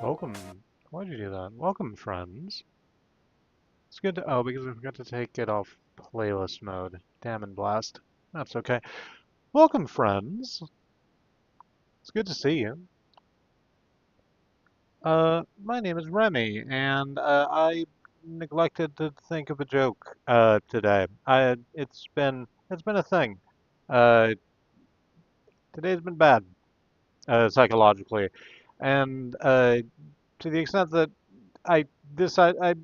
Welcome. Why'd you do that? Welcome, friends. It's good to. Oh, because we forgot to take it off playlist mode. Damn and blast. That's okay. Welcome, friends. It's good to see you. My name is Remy, and I neglected to think of a joke today. It's been a thing. Uh, Today's been bad psychologically, and to the extent that I I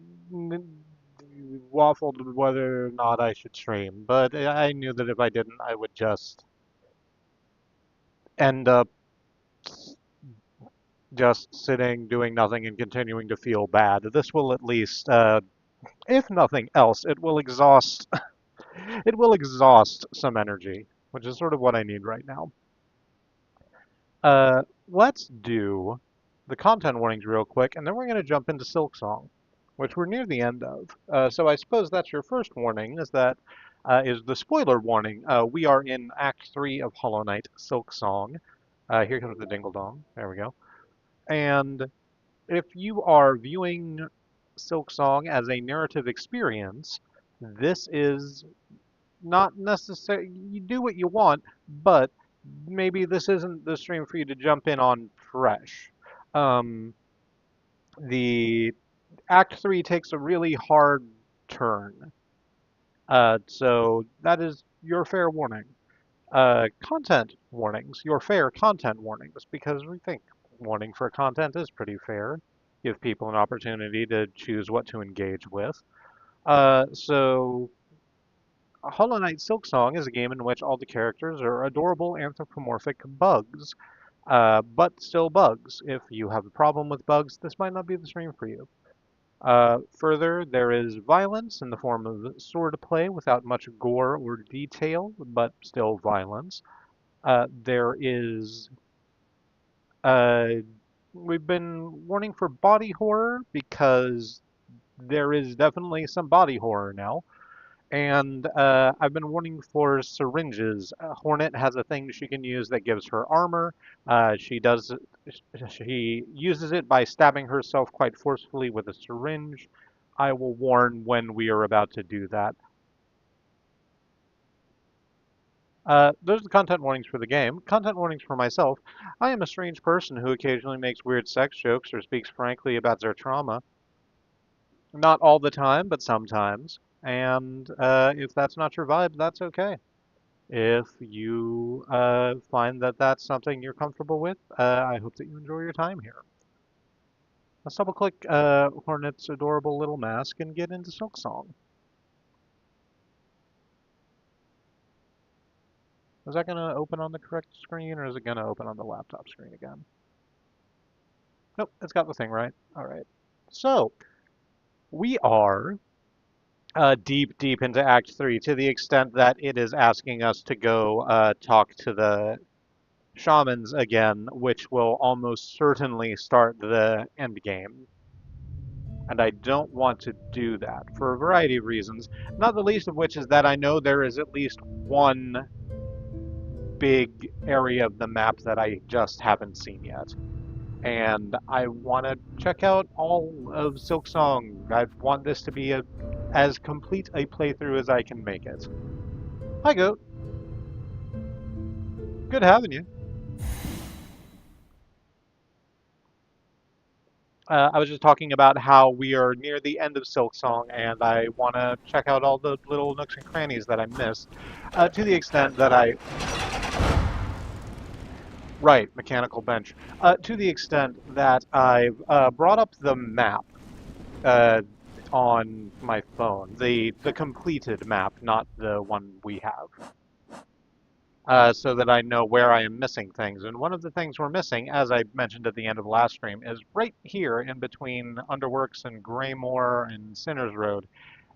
waffled whether or not I should stream, but I knew that if I didn't, I would just end up just sitting, doing nothing, and continuing to feel bad. This will at least, if nothing else, it will exhaust it will exhaust some energy, which is sort of what I need right now. Let's do the content warnings real quick, and then we're going to jump into Silksong, which we're near the end of. So I suppose that's your first warning, is the spoiler warning. We are in Act 3 of Hollow Knight Silksong. Here comes the dingle dong. There we go. And if you are viewing Silksong as a narrative experience, this is not necessary. You do what you want, but maybe this isn't the stream for you to jump in on fresh. Um, the Act 3 takes a really hard turn. So that is your fair warning. Content warnings, your fair content warnings, because we think warning for content is pretty fair. Give people an opportunity to choose what to engage with. So Hollow Knight Silksong is a game in which all the characters are adorable anthropomorphic bugs, but still bugs. If you have a problem with bugs, this might not be the stream for you. Further, there is violence in the form of sword play without much gore or detail, but still violence. There is, uh, we've been warning for body horror because there is definitely some body horror now. And I've been warning for syringes. Hornet has a thing she can use that gives her armor. She uses it by stabbing herself quite forcefully with a syringe. I will warn when we are about to do that. Those are the content warnings for the game. Content warnings for myself. I am a strange person who occasionally makes weird sex jokes or speaks frankly about their trauma. Not all the time, but sometimes. And if that's not your vibe, that's okay. If you find that that's something you're comfortable with, I hope that you enjoy your time here. Let's double click Hornet's adorable little mask and get into Silksong. Is that going to open on the correct screen or is it going to open on the laptop screen again? Nope, it's got the thing right. All right. So, we are deep into Act 3 to the extent that it is asking us to go talk to the shamans again, which will almost certainly start the end game. And I don't want to do that for a variety of reasons, not the least of which is that I know there is at least one big area of the map that I just haven't seen yet. And I want to check out all of Silksong. I want this to be as complete a playthrough as I can make it. Hi, Goat. Good having you. I was just talking about how we are near the end of Silksong, and I want to check out all the little nooks and crannies that I missed, to the extent that I... Right, mechanical bench. To the extent that I've brought up the map on my phone, the completed map, not the one we have. So that I know where I am missing things. And one of the things we're missing, as I mentioned at the end of the last stream, is right here in between Underworks and Greymoor and Sinner's Road.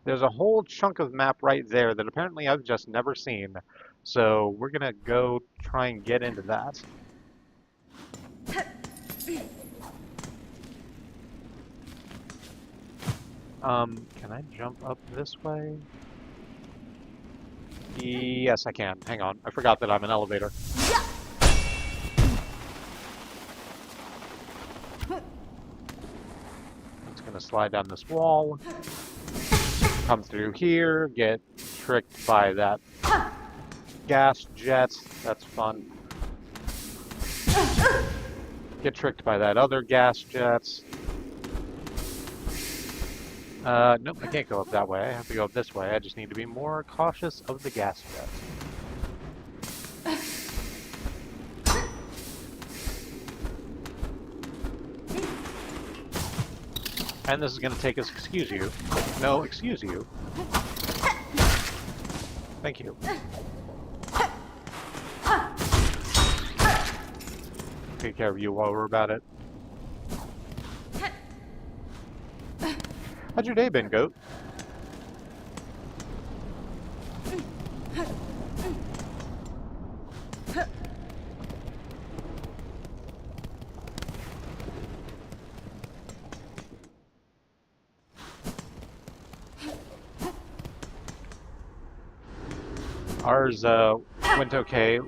There's a whole chunk of map right there that apparently I've just never seen. So we're gonna go try and get into that. Can I jump up this way? Yes, I can. Hang on. I forgot that I'm an elevator. It's gonna slide down this wall. Come through here. Get tricked by that gas jet. That's fun. Get tricked by that other gas jet. Nope, I can't go up that way. I have to go up this way. I just need to be more cautious of the gas jet. And this is going to take us, excuse you. No, excuse you. Thank you. Take care of you while we're about it. How's your day been, Goat? Ours went okay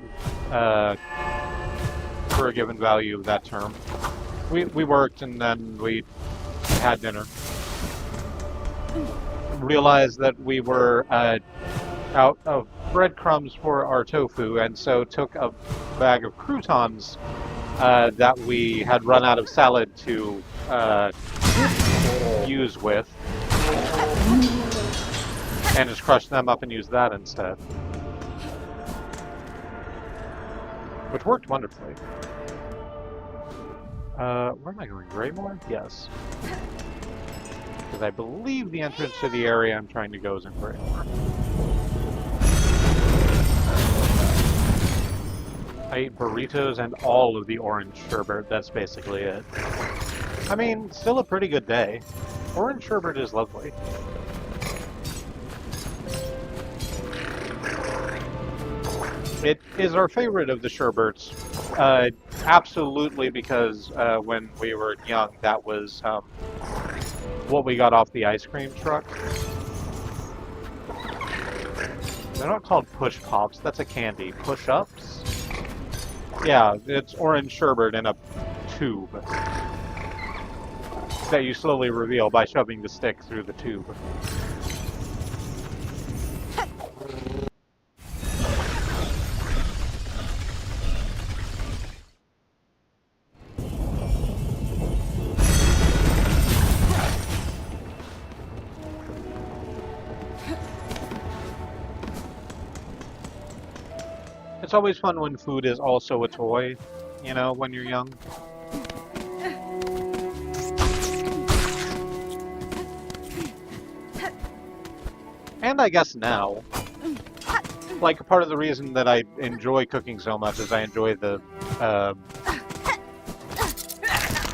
for a given value of that term. We worked and then we had dinner. Realized that we were out of breadcrumbs for our tofu, and so took a bag of croutons that we had run out of salad to use with, and just crushed them up and used that instead. Which worked wonderfully. Where am I going? Greymore? Yes. Because I believe the entrance to the area I'm trying to go is in Greymore. I ate burritos and all of the orange sherbet. That's basically it. I mean, still a pretty good day. Orange sherbet is lovely. It is our favorite of the sherbets. Absolutely, because when we were young, that was what we got off the ice cream truck. They're not called push pops, that's a candy. Push ups? Yeah, it's orange sherbet in a tube that you slowly reveal by shoving the stick through the tube. It's always fun when food is also a toy, you know, when you're young. And I guess now. Like, part of the reason that I enjoy cooking so much is I enjoy the,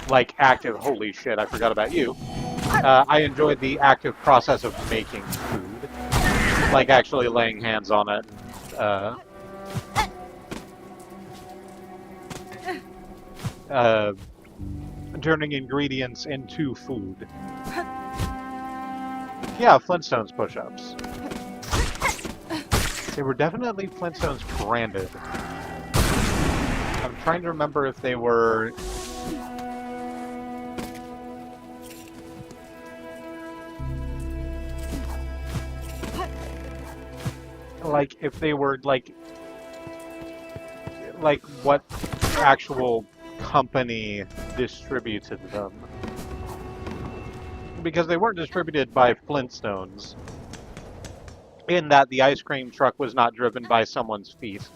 like, active, holy shit, I forgot about you. I enjoy the active process of making food. Like, actually laying hands on it, turning ingredients into food. Yeah, Flintstones push-ups. They were definitely Flintstones branded. I'm trying to remember if they were... like, if they were, like what actual company distributed them. Because they weren't distributed by Flintstones, in that the ice cream truck was not driven by someone's feet.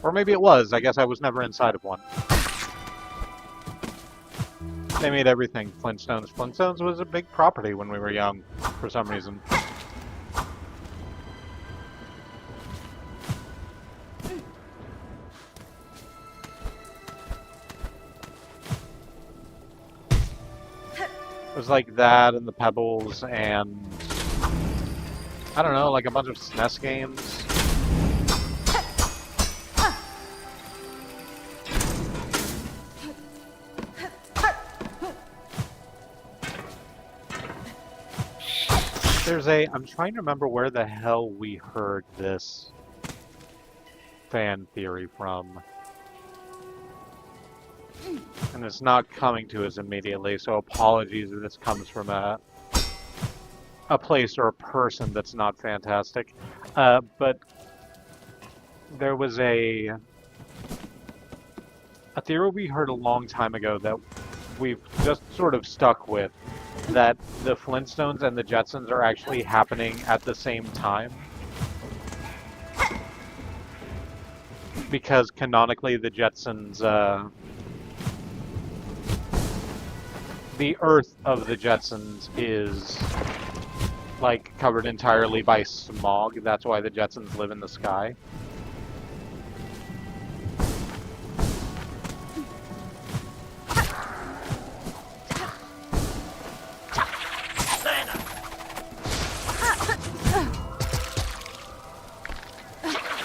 Or maybe it was, I guess I was never inside of one. They made everything Flintstones. Flintstones was a big property when we were young, for some reason. It was like that and the Pebbles and I don't know, like a bunch of SNES games. There's a, I'm trying to remember where the hell we heard this fan theory from. And it's not coming to us immediately, so apologies if this comes from a place or a person that's not fantastic. But there was a theory we heard a long time ago that we've just sort of stuck with, that the Flintstones and the Jetsons are actually happening at the same time. Because canonically the Jetsons, the Earth of the Jetsons is, like, covered entirely by smog. That's why the Jetsons live in the sky.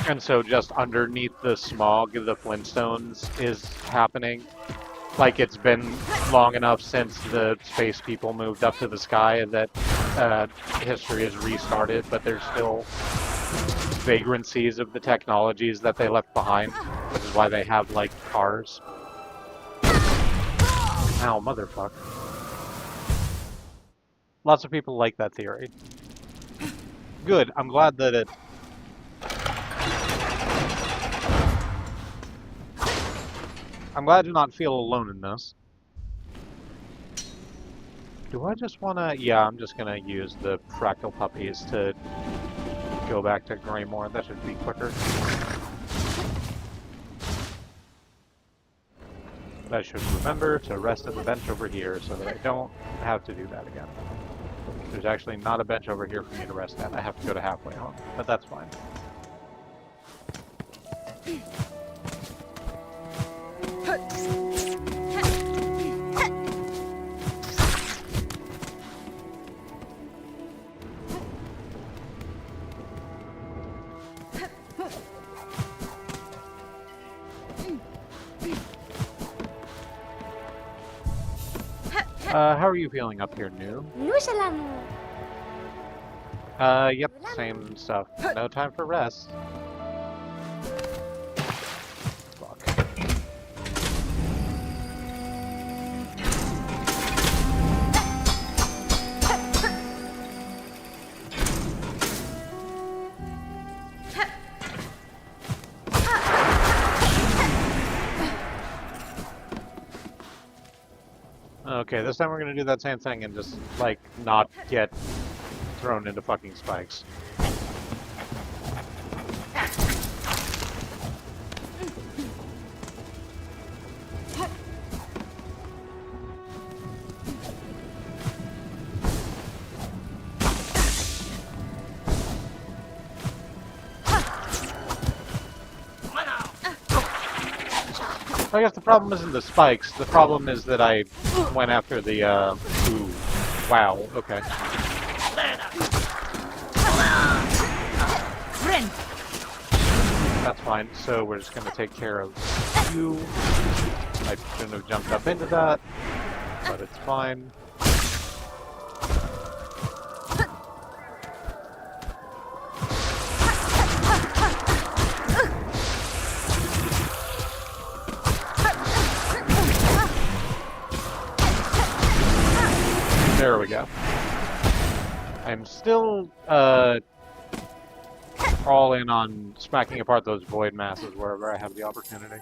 And so just underneath the smog, the Flintstones is happening. Like, it's been long enough since the space people moved up to the sky that history is restarted, but there's still vagrancies of the technologies that they left behind, which is why they have, like, cars. Ow, motherfucker. Lots of people like that theory. Good, I'm glad that it... I'm glad to not feel alone in this. Do I just wanna... Yeah, I'm just gonna use the fractal puppies to go back to Greymore. That should be quicker. I should remember to rest at the bench over here so that I don't have to do that again. There's actually not a bench over here for me to rest at. I have to go to halfway home, but that's fine. How are you feeling up here, New? Yep, same stuff. No time for rest. Fuck. Okay, this time we're gonna do that same thing and just, like, not get thrown into fucking spikes. I guess the problem isn't the spikes, the problem is that I went after the, ooh, wow, okay. That's fine, so we're just gonna take care of you. I shouldn't have jumped up into that, but it's fine. There we go. I'm still, all in on smacking apart those void masses wherever I have the opportunity.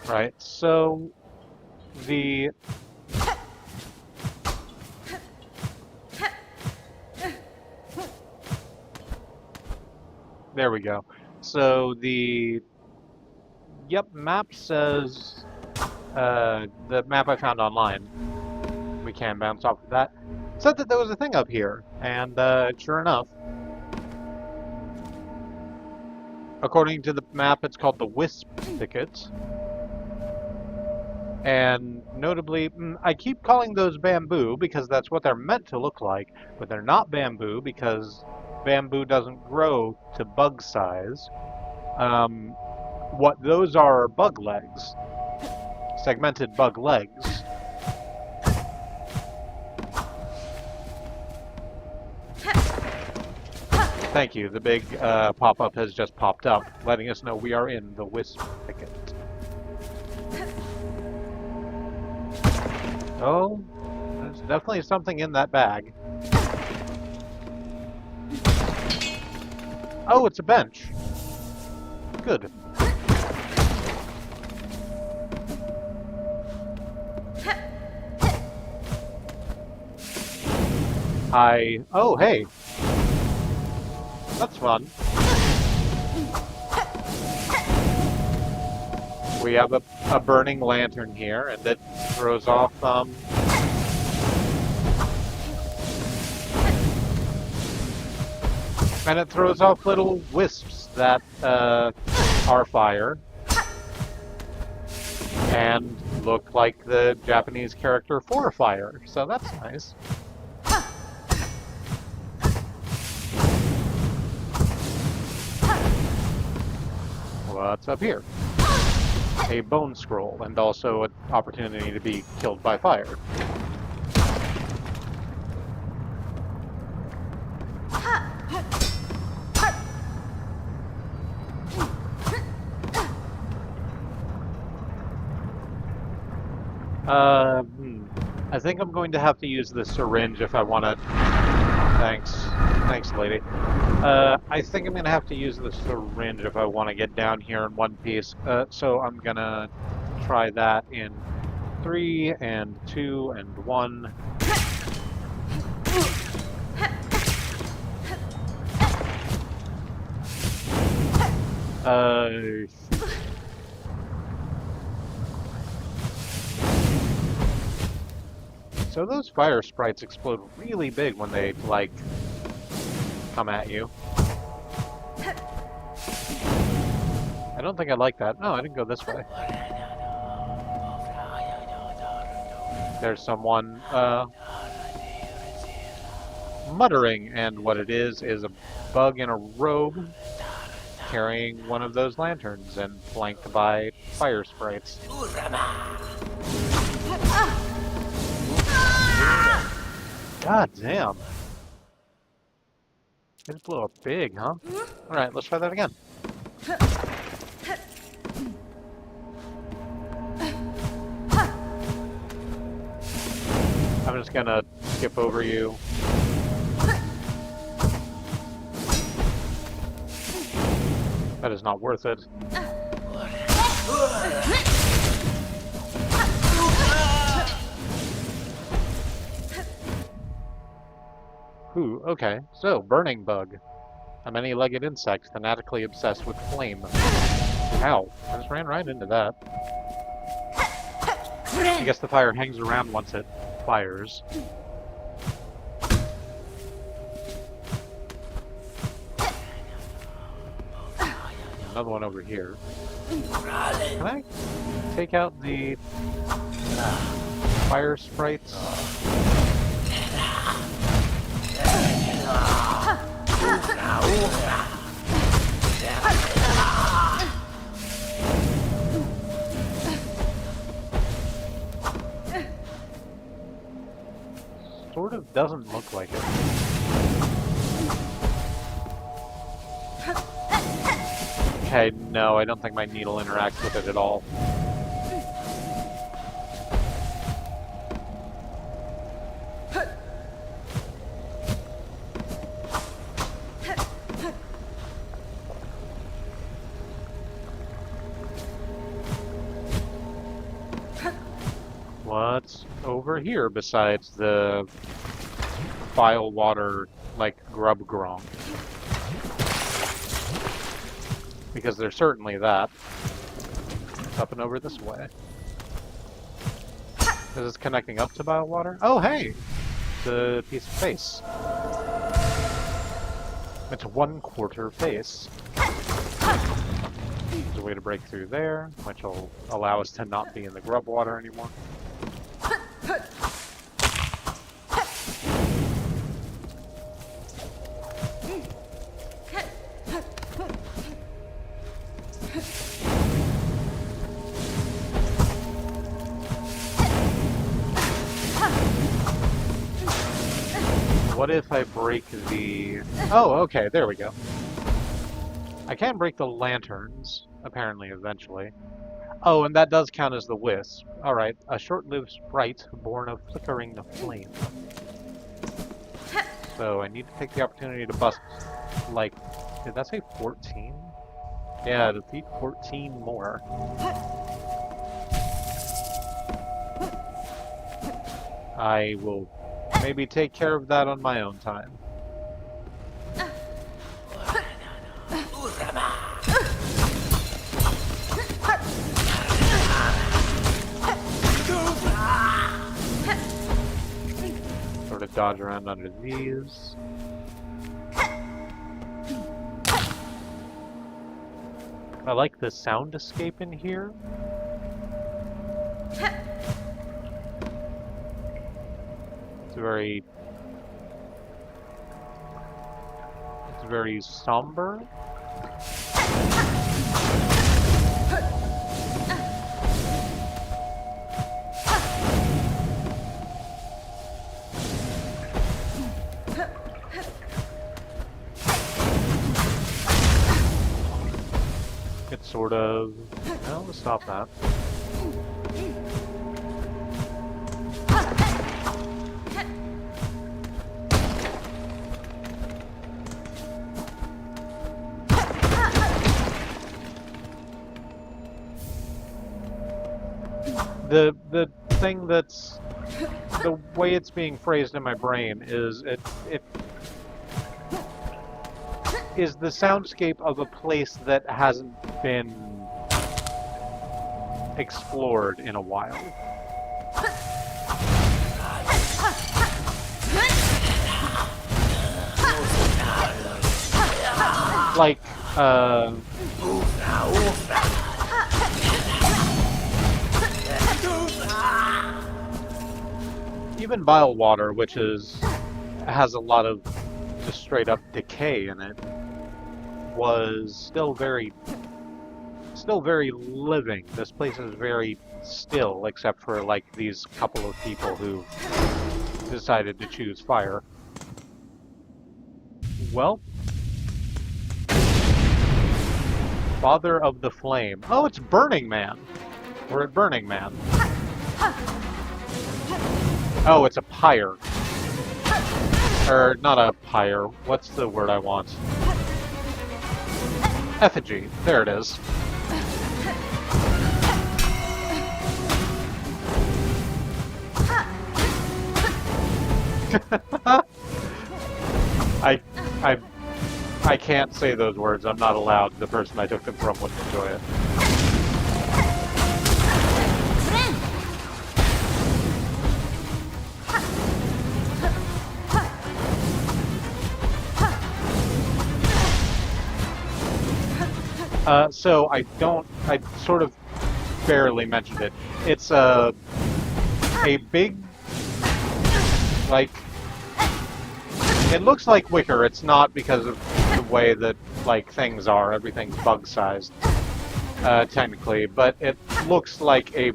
Right, so the... There we go. So the... Yep, map says... the map I found online. We can bounce off of that. Said that there was a thing up here, and sure enough, according to the map, it's called the Wisp Thicket. And notably, I keep calling those bamboo because that's what they're meant to look like, but they're not bamboo because bamboo doesn't grow to bug size. What those are bug legs, segmented bug legs. Thank you. The big pop-up has just popped up, letting us know we are in the Wisp Thicket. Oh, there's definitely something in that bag. Oh, it's a bench. Good. Oh, hey. That's fun. We have a burning lantern here, and it throws off, and it throws off little wisps that, are fire. And look like the Japanese character for fire, so that's nice. What's up here? a bone scroll and also an opportunity to be killed by fire. I think I'm going to have to use the syringe if I want to. Thanks. Thanks, lady. I think I'm going to have to use the syringe if I want to get down here in one piece. So I'm going to try that in 3 and 2 and 1. So those fire sprites explode really big when they, like, come at you. I don't think I like that. No, I didn't go this way. There's someone, muttering, and what it is a bug in a robe carrying one of those lanterns and flanked by fire sprites. God damn. They just blew up big, huh? Alright, let's try that again. I'm just gonna skip over you. That is not worth it. Ooh, okay. So, burning bug. A many-legged insect fanatically obsessed with flame. Ow. I just ran right into that. I guess the fire hangs around once it fires. Another one over here. Can I take out the fire sprites? Sort of doesn't look like it. Okay, no, I don't think my needle interacts with it at all. What's over here besides the bile water, like, grub grong? Because there's certainly that. Up and over this way. Is this connecting up to bile water? Oh, hey! The piece of face. It's a 1/4 face. There's a way to break through there, which will allow us to not be in the grub water anymore. What if I break the... Oh, okay, there we go. I can break the lanterns, apparently, eventually. Oh, and that does count as the wisp. Alright, a short-lived sprite born of flickering the flame. So I need to take the opportunity to bust, like... Did that say 14? Yeah, defeat 14 more. I will maybe take care of that on my own time. Sort of dodge around under these. I like the sound escape in here. It's very somber. It's sort of... Well, let's stop that. The thing that's... The way it's being phrased in my brain is it is the soundscape of a place that hasn't been explored in a while. Like, even bile water, which has a lot of just straight up decay in it, was still very living. This place is very still, except for like these couple of people who decided to choose fire. Well, Father of the Flame. Oh, it's Burning Man. We're at Burning Man. Oh, it's a pyre. Or, not a pyre. What's the word I want? Effigy. There it is. I can't say those words. I'm not allowed. The person I took them from wouldn't enjoy it. So I sort of barely mentioned it. It's a big, like, it looks like wicker. It's not because of the way that, like, things are. Everything's bug-sized, technically, but it looks like a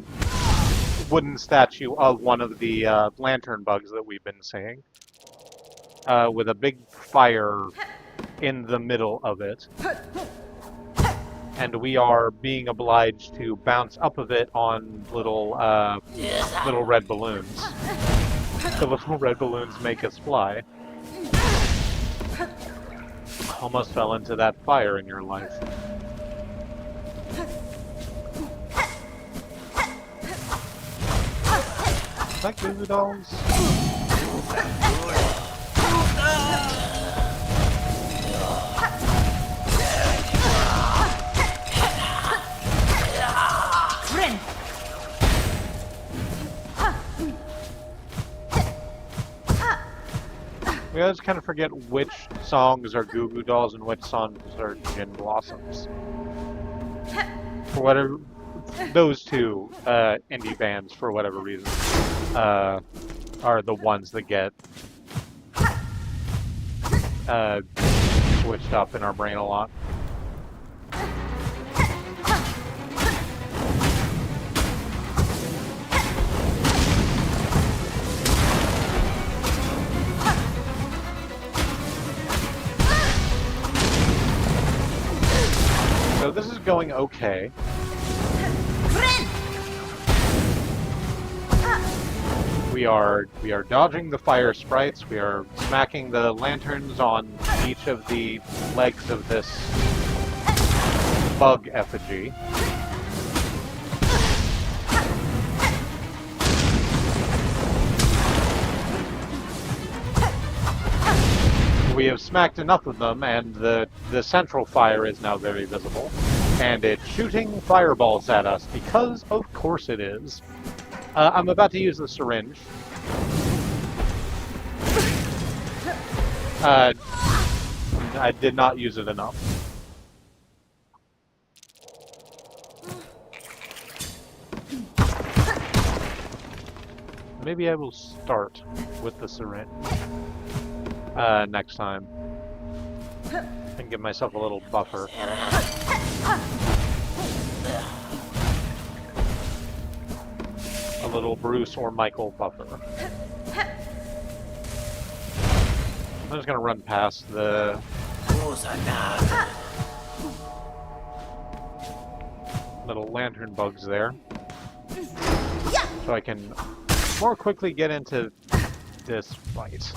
wooden statue of one of the lantern bugs that we've been seeing, with a big fire in the middle of it. And we are being obliged to bounce up of it on little red balloons. The little red balloons make us fly. Almost fell into that fire in your life. Is that Goo Goo Dolls? We always kind of forget which songs are Goo Goo Dolls and which songs are Gin Blossoms. For whatever, those two indie bands, for whatever reason, are the ones that get switched up in our brain a lot. So this is going okay. We are dodging the fire sprites. We are smacking the lanterns on each of the legs of this bug effigy. We have smacked enough of them, and the central fire is now very visible. And it's shooting fireballs at us, because of course it is. I'm about to use the syringe. I did not use it enough. Maybe I will start with the syringe. Next time. And give myself a little buffer. A little Bruce or Michael buffer. I'm just gonna run past the... little lantern bugs there. So I can more quickly get into this fight.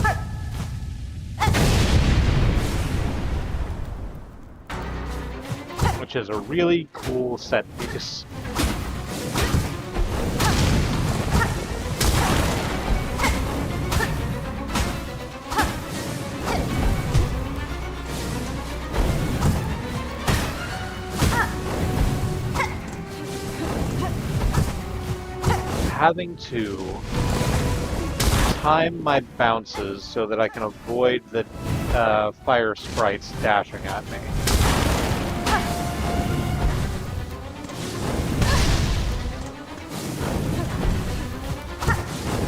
Which is a really cool set piece. Having to time my bounces so that I can avoid the fire sprites dashing at me.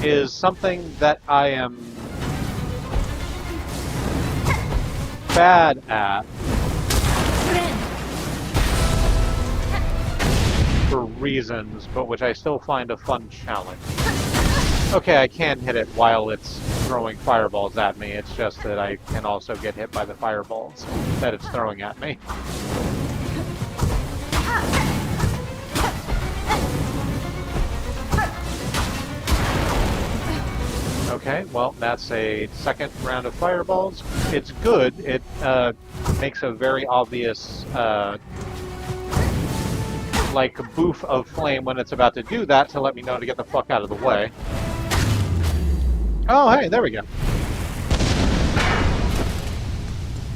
Is something that I am bad at for reasons, but which I still find a fun challenge. Okay, I can hit it while it's throwing fireballs at me, it's just that I can also get hit by the fireballs that it's throwing at me. Okay, well, that's a second round of fireballs. It's good. It makes a very obvious, like, boof of flame when it's about to do that to let me know to get the fuck out of the way. Oh, hey, there we go.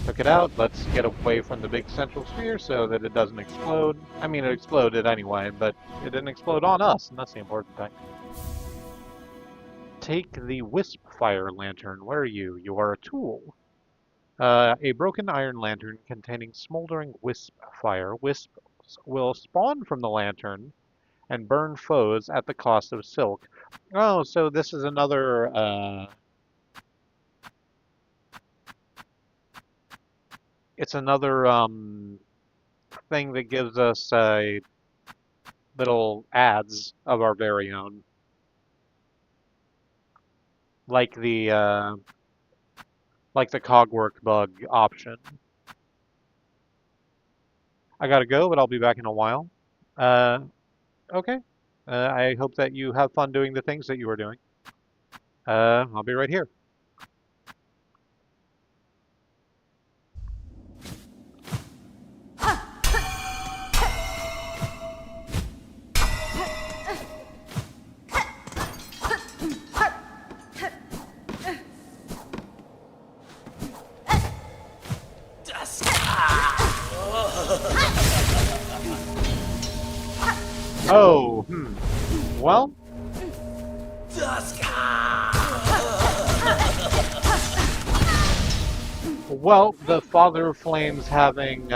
Took it out. Let's get away from the big central sphere so that it doesn't explode. I mean, it exploded anyway, but it didn't explode on us, and that's the important thing. Take the Wisp Fire Lantern. Where are you? You are a tool. A broken iron lantern containing smoldering wisp fire. Wisps will spawn from the lantern and burn foes at the cost of silk. Oh, so this is another, it's another, thing that gives us, little ads of our very own. Like the cogwork bug option. I gotta go, but I'll be back in a while. Okay. I hope that you have fun doing the things that you were doing. I'll be right here. Oh, well. Well, the Father of Flames having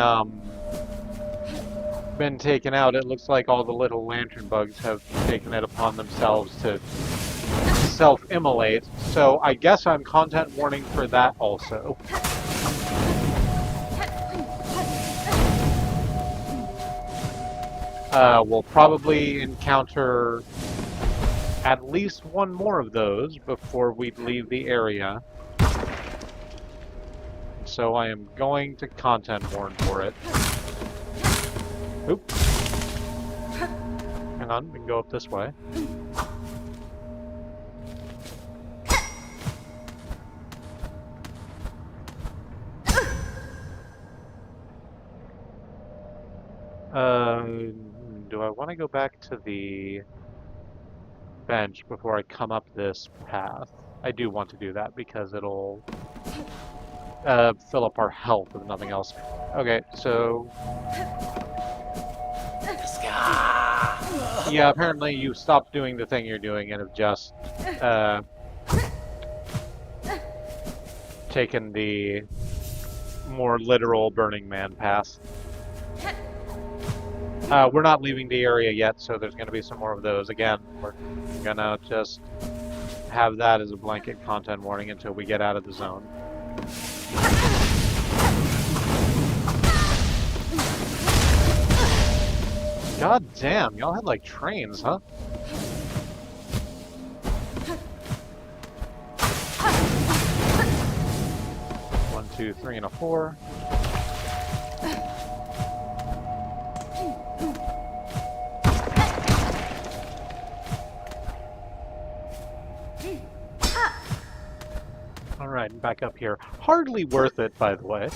been taken out, it looks like all the little lantern bugs have taken it upon themselves to self-immolate. So I guess I'm content warning for that also. We'll probably encounter at least one more of those before we leave the area. So I am going to content warn for it. Oop. Hang on, we can go up this way. Do I want to go back to the bench before I come up this path? I do want to do that because it'll fill up our health if nothing else. Okay, so... Yeah, apparently you stopped doing the thing you're doing and have just taken the more literal Burning Man path. We're not leaving the area yet, so there's going to be some more of those. Again, we're going to just have that as a blanket content warning until we get out of the zone. God damn, y'all had like trains, huh? One, two, three, and a 4. back up here. Hardly worth it, by the way.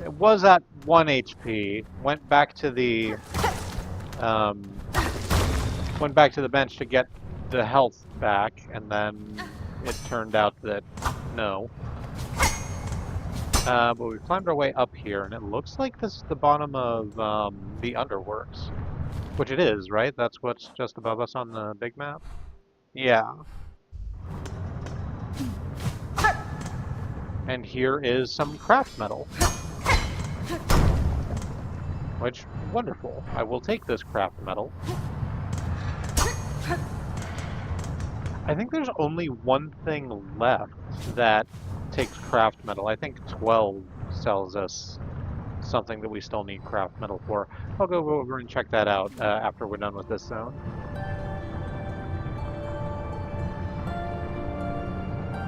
It was at 1 HP. Went back to the bench to get the health back, and then it turned out that no. But we climbed our way up here, and it looks like this is the bottom of the Underworks. Which it is, right? That's what's just above us on the big map? Yeah. And here is some craft metal. Which, wonderful. I will take this craft metal. I think there's only one thing left that takes craft metal. I think 12 sells us something that we still need craft metal for. I'll go over and check that out after we're done with this zone.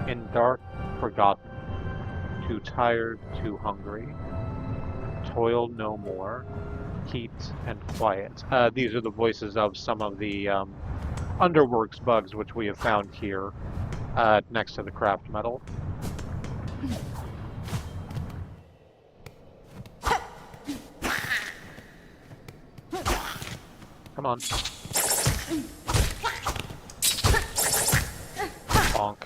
In dark, forgotten, too tired, too hungry, toil no more, heat and quiet. These are the voices of some of the Underworks bugs which we have found here next to the craft metal. Come on. Bonk.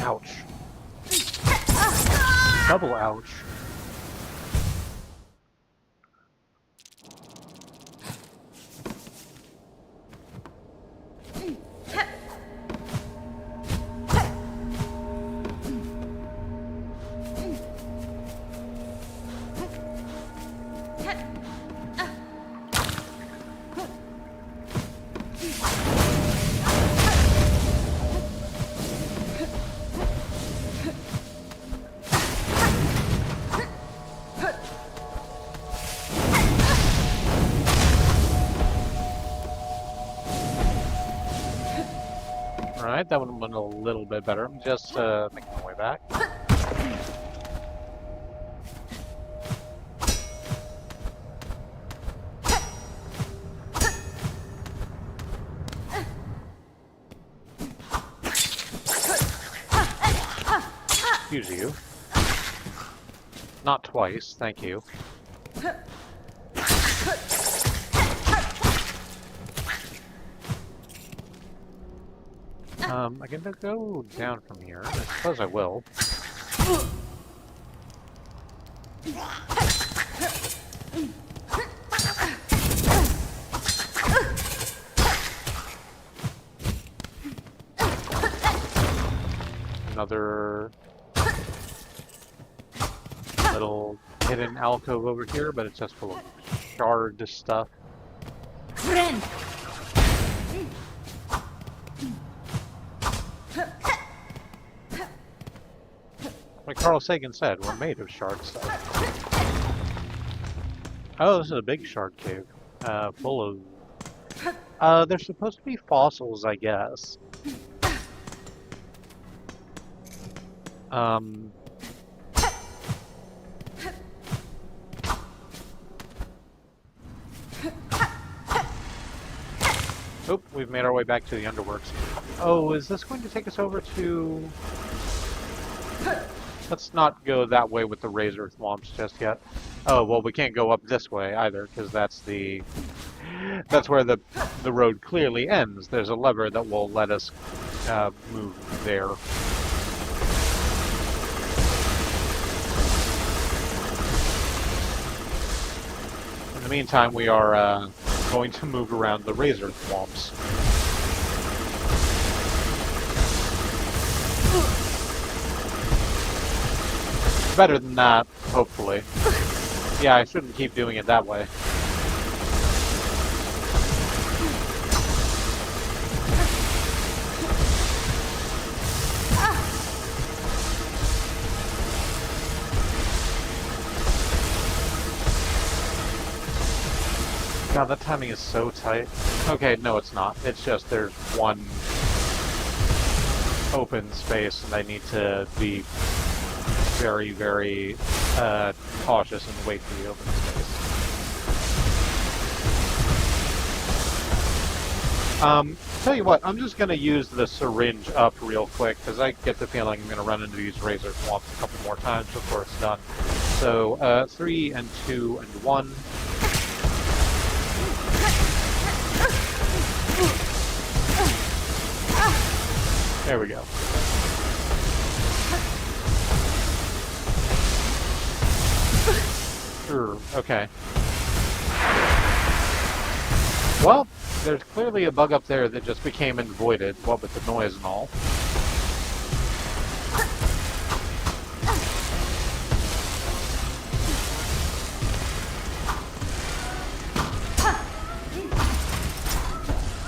Ouch. Double ouch. Alright, that one went a little bit better. I'm just making my way back. Excuse you. Not twice, thank you. I'm gonna go down from here. I suppose I will. Another little hidden alcove over here, but it's just full of shard stuff. Friend. Like Carl Sagan said, we're made of shard stuff. Oh, this is a big shard cave. Full of... they're supposed to be fossils, I guess. Oop, we've made our way back to the Underworks. Oh, is this going to take us over to... Let's not go that way with the razor thwomps just yet. Oh, well, we can't go up this way either, because that's the... That's where the road clearly ends. There's a lever that will let us move there. In the meantime, we are going to move around the razor thwomps. Better than that, hopefully. Yeah, I shouldn't keep doing it that way. God, that timing is so tight. Okay, no it's not. It's just there's one open space and I need to be very, very cautious and wait for the open space. Tell you what, I'm just going to use the syringe up real quick, because I get the feeling I'm going to run into these razor swamps a couple more times before it's done. So, 3 and 2 and 1. There we go. Sure, okay. Well, there's clearly a bug up there that just became voided, what with the noise and all.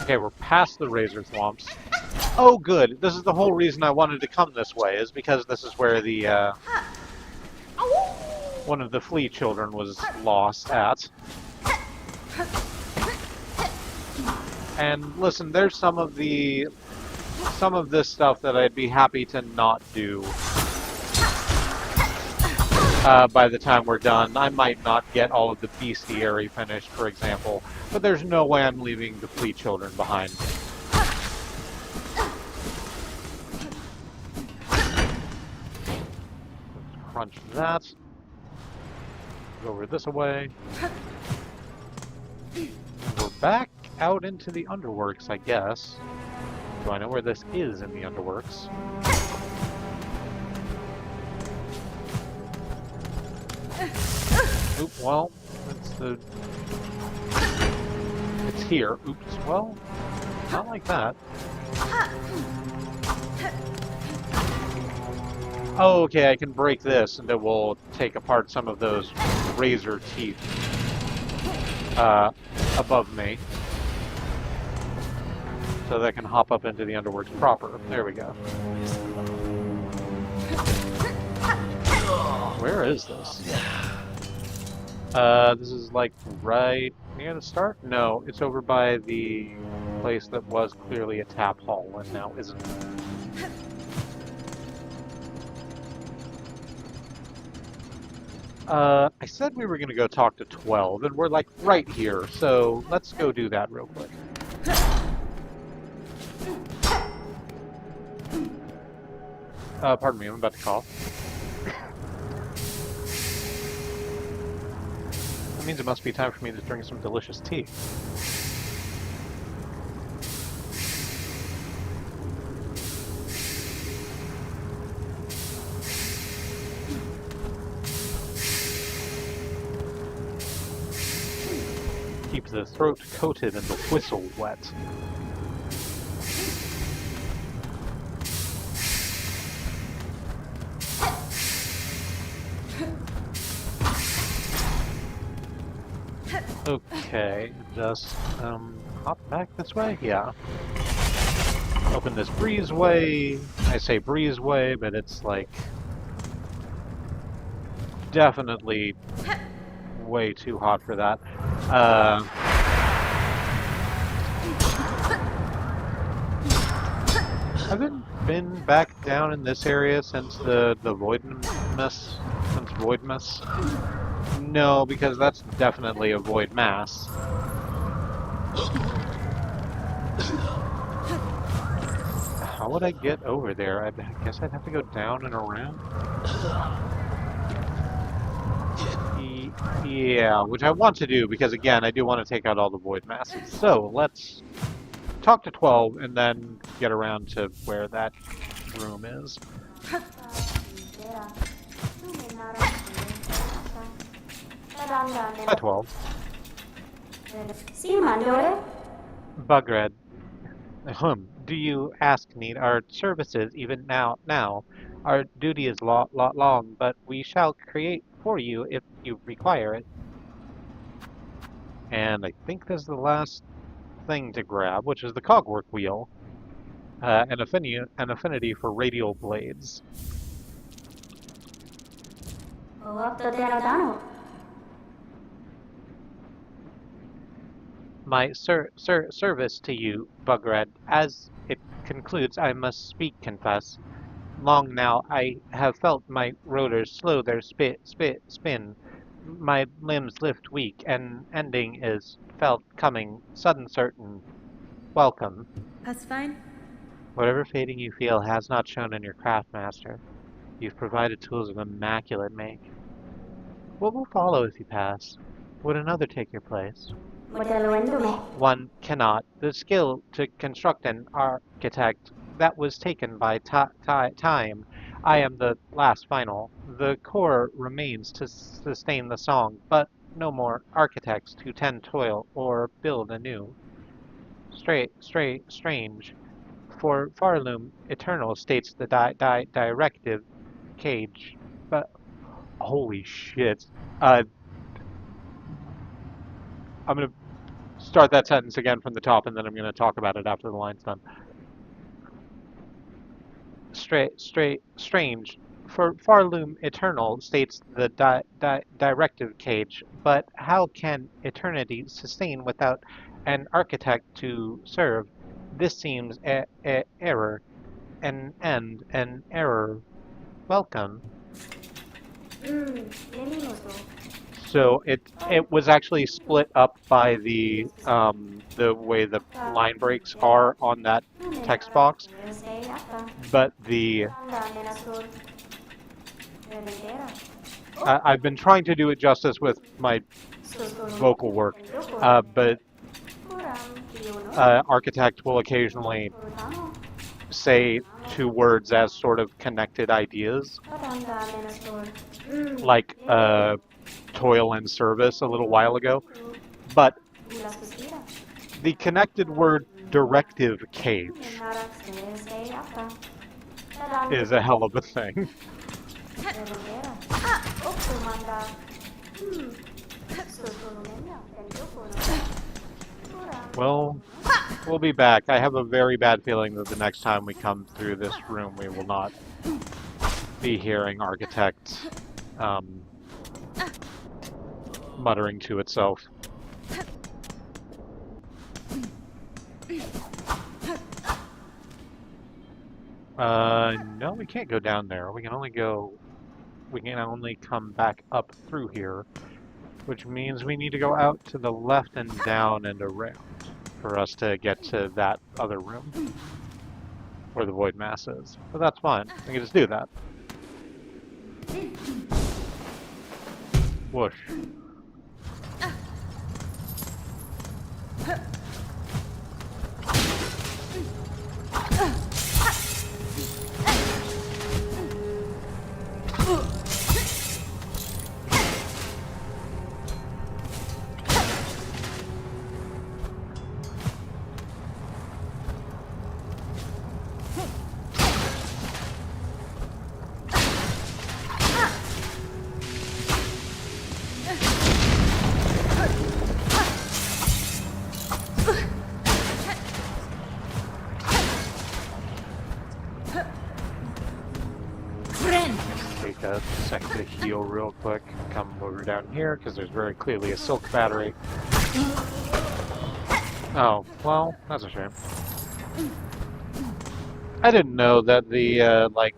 Okay, we're past the razor swamps. Oh, good. This is the whole reason I wanted to come this way, is because this is where the, one of the flea children was lost at. And listen, there's some of this stuff that I'd be happy to not do by the time we're done. I might not get all of the bestiary finished, for example, but there's no way I'm leaving the flea children behind. Let's crunch that. Go over this away. We're back out into the underworks, I guess. Do I know where this is in the underworks? Oop, well, it's here. Oops, well, not like that. Oh, okay, I can break this, and it will take apart some of those razor teeth above me. So that I can hop up into the underworks proper. There we go. Where is this? This is like right near the start? No, it's over by the place that was clearly a tap hall and now isn't. I said we were going to go talk to 12, and we're like right here, so let's go do that real quick. Pardon me, I'm about to cough. That means it must be time for me to drink some delicious tea. Keep the throat coated and the whistle wet. Okay, just hop back this way? Yeah. Open this breezeway. I say breezeway, but it's like definitely way too hot for that. Haven't been back down in this area since the Voidmas. Since Voidmas. No, because that's definitely a void mass. How would I get over there? I guess I'd have to go down and around. Yeah, which I want to do because, again, I do want to take out all the void masses. So let's talk to 12 and then get around to where that room is. Hi, 12. Bugred. Do you need our services even now? Our duty is long, but we shall create for you if you require it. And I think this is the last thing to grab, which is the cogwork wheel. An affinity for radial blades. My service to you, Bugred, as it concludes, I must confess. Long now I have felt my rotors slow their spin, My limbs lift weak, and ending is felt coming, sudden certain. Welcome. That's fine. Whatever fading you feel has not shown in your craft, master. You've provided tools of immaculate make. What will follow if you pass? Would another take your place? One cannot. The skill to construct an architect, that was taken by time. I am the last final. The core remains to sustain the song, but no more architects to tend toil or build anew. Strange. For Farloom, eternal states the directive cage. But holy shit. I'm gonna start that sentence again from the top, and then I'm gonna talk about it after the line's done. Strange. For Farloom, eternal states the directive cage. But how can eternity sustain without an architect to serve? This seems error. An end, an error. Welcome. So it was actually split up by the way the line breaks are on that text box, but I've been trying to do it justice with my vocal work, but Architect will occasionally say two words as sort of connected ideas, like toil and service a little while ago, but the connected word directive cage is a hell of a thing. Well, we'll be back. I have a very bad feeling that the next time we come through this room, we will not be hearing Architect muttering to itself. No, we can't go down there. We can only come back up through here, which means we need to go out to the left and down and around for us to get to that other room where the void mass is. But that's fine. We can just do that. Whoosh. Take a second to heal real quick. Come over down here because there's very clearly a silk battery. Oh, well, that's a shame. I didn't know that the like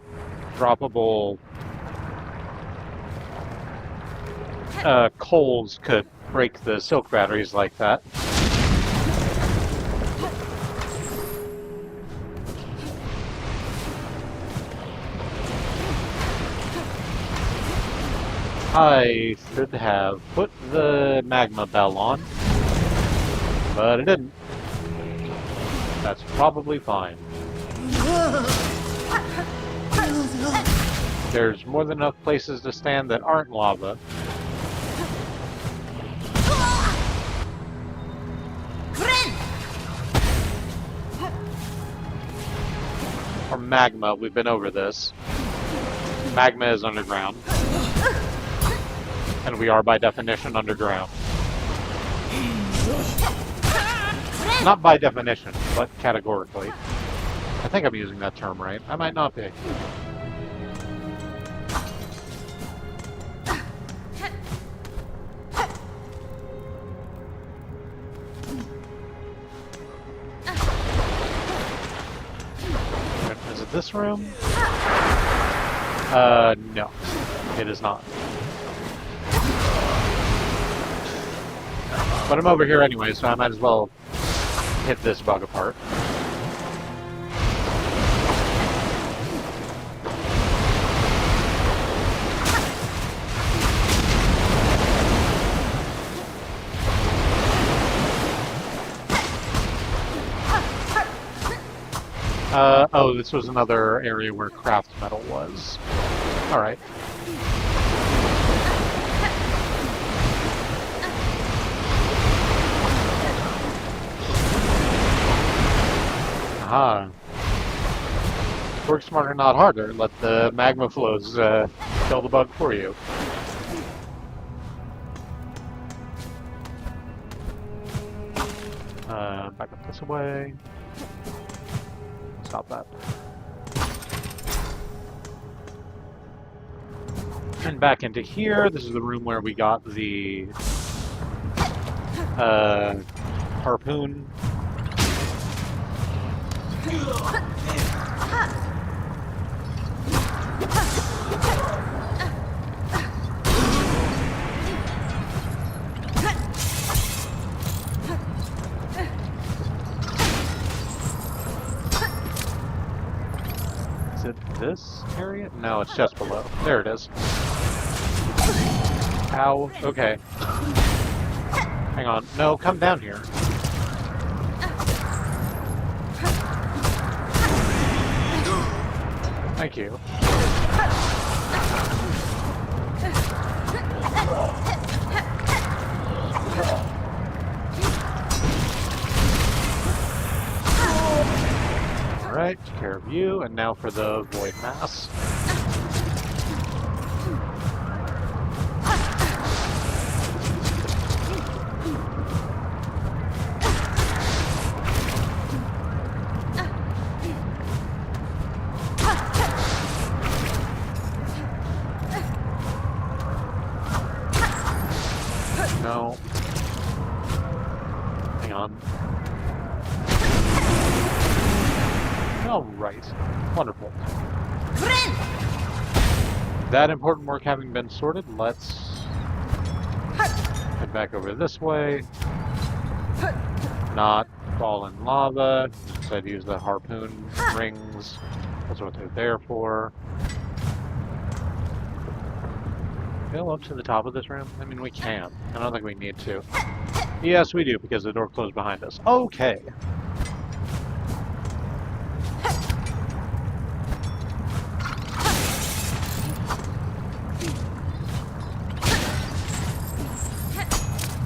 droppable coals could break the silk batteries like that. I should have put the magma bell on, but I didn't. That's probably fine. There's more than enough places to stand that aren't lava. Or magma, we've been over this. Magma is underground. And we are by definition underground. Not by definition, but categorically. I think I'm using that term right. I might not be. Is it this room? No. It is not. But I'm over here anyway, so I might as well hit this bug apart. Oh, this was another area where craft metal was. Alright. Aha. Work smarter, not harder. Let the magma flows kill the bug for you. Back up this way. Stop that. And back into here. This is the room where we got the harpoon. Is it this area? No, it's just below. There it is. Ow. Okay. Hang on. No, come down here. Thank you. Alright, take care of you, and now for the void mass. No. Hang on. Alright. Wonderful. That important work having been sorted, let's head back over this way. Not fall in lava. Instead use the harpoon rings. That's what they're there for. Go up to the top of this room? I mean, we can. I don't think we need to. Yes, we do, because the door closed behind us. Okay.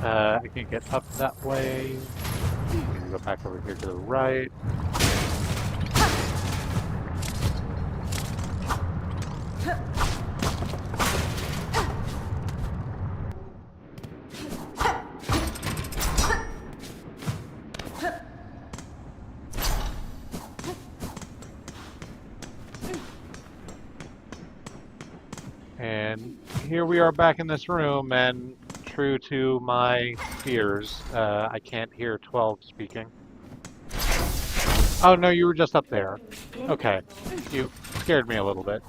I can get up that way. We can go back over here to the right. And here we are back in this room, and true to my fears, I can't hear 12 speaking. Oh no, you were just up there. Okay, you scared me a little bit.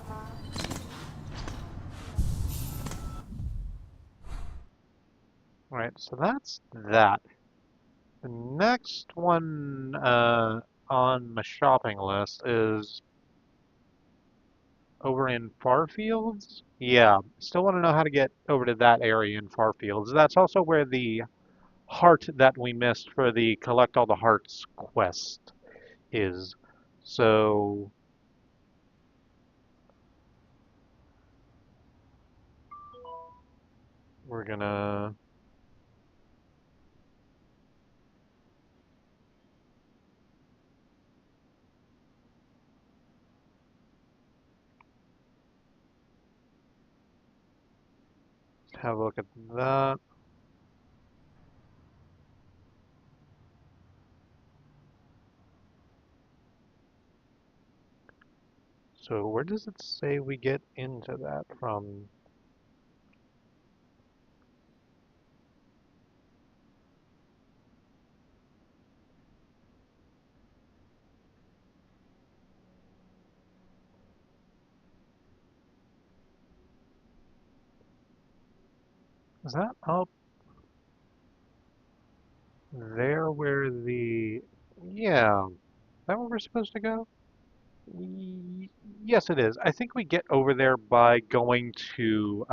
Alright, so that's that. The next one on my shopping list is over in Farfields? Yeah, still want to know how to get over to that area in Farfields. That's also where the heart that we missed for the Collect All the Hearts quest is. So, we're gonna have a look at that. So where does it say we get into that from? Is that up? there where the... Yeah. Is that where we're supposed to go? Yes, it is. I think we get over there by going to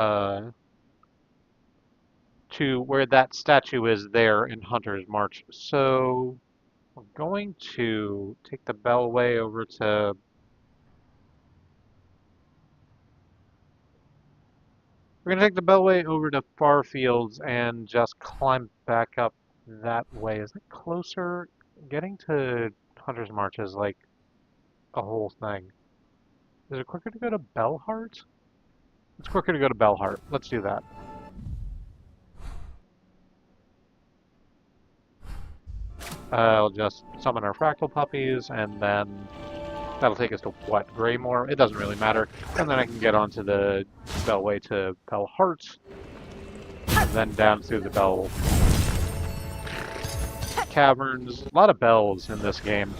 where that statue is there in Hunter's March. So we're going to take the Bellway over to... We're going to take the Bellway over to Farfields and just climb back up that way. Is it closer? Getting to Hunter's March is like a whole thing. Is it quicker to go to Bellheart? It's quicker to go to Bellheart. Let's do that. I'll just summon our fractal puppies, and then that'll take us to what? Greymore? It doesn't really matter. And then I can get onto the Bellway to Bellheart, and then down through the Bell Caverns. A lot of bells in this game.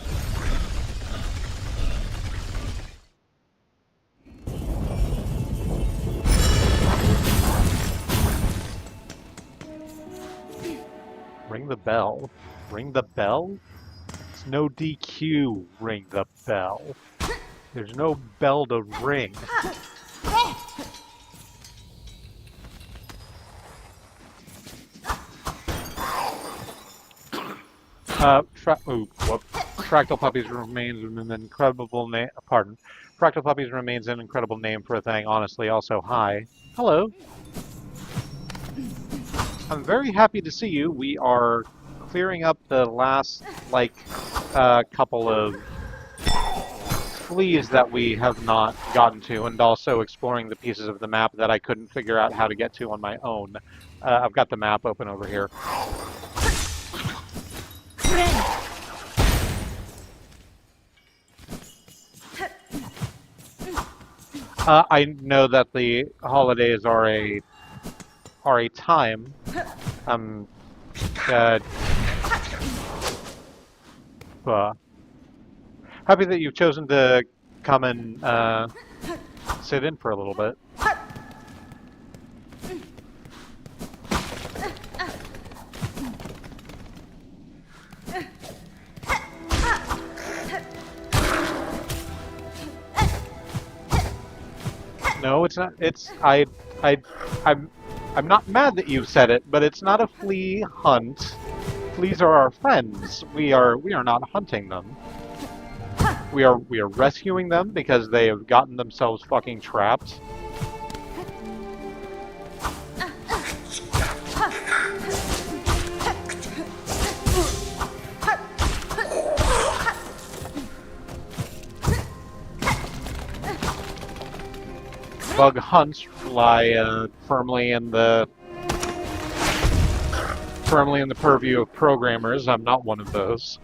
Ring the bell. Ring the bell? It's no DQ. Ring the bell. There's no bell to ring. Fractal Puppies remains an incredible name. Pardon. Fractal Puppies remains an incredible name for a thing, honestly. Also, hi. Hello. I'm very happy to see you. We are clearing up the last, couple of fleas that we have not gotten to, and also exploring the pieces of the map that I couldn't figure out how to get to on my own. I've got the map open over here. I know that the holidays are a time. I'm happy that you've chosen to come and sit in for a little bit. No, it's not. I'm not mad that you said it, but it's not a flea hunt. Fleas are our friends. We are not hunting them. We are rescuing them because they have gotten themselves fucking trapped. Bug hunts lie firmly in the purview of programmers. I'm not one of those.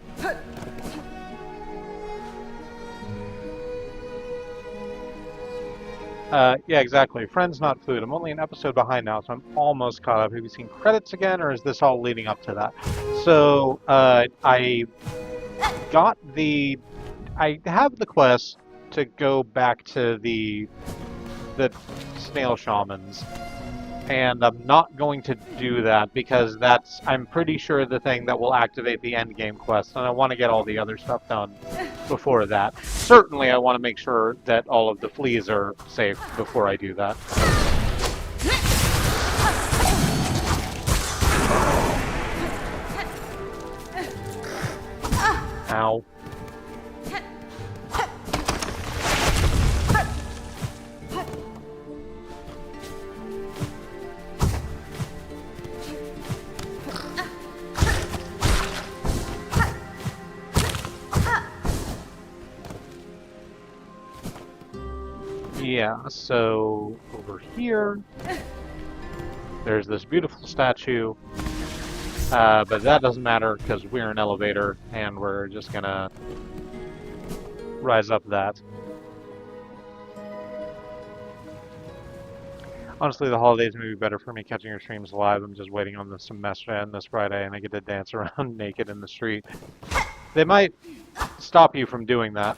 Yeah, exactly. Friends, not food. I'm only an episode behind now, so I'm almost caught up. Have you seen credits again, or is this all leading up to that? So, I have the quest to go back to the snail shamans, and I'm not going to do that because that's, I'm pretty sure, the thing that will activate the end game quest, and I want to get all the other stuff done before that. Certainly I want to make sure that all of the fleas are safe before I do that. Ow. Yeah, so over here, there's this beautiful statue, but that doesn't matter because we're an elevator and we're just gonna rise up that. Honestly, the holidays may be better for me catching your streams live. I'm just waiting on the semester to end this Friday and I get to dance around naked in the street. They might stop you from doing that.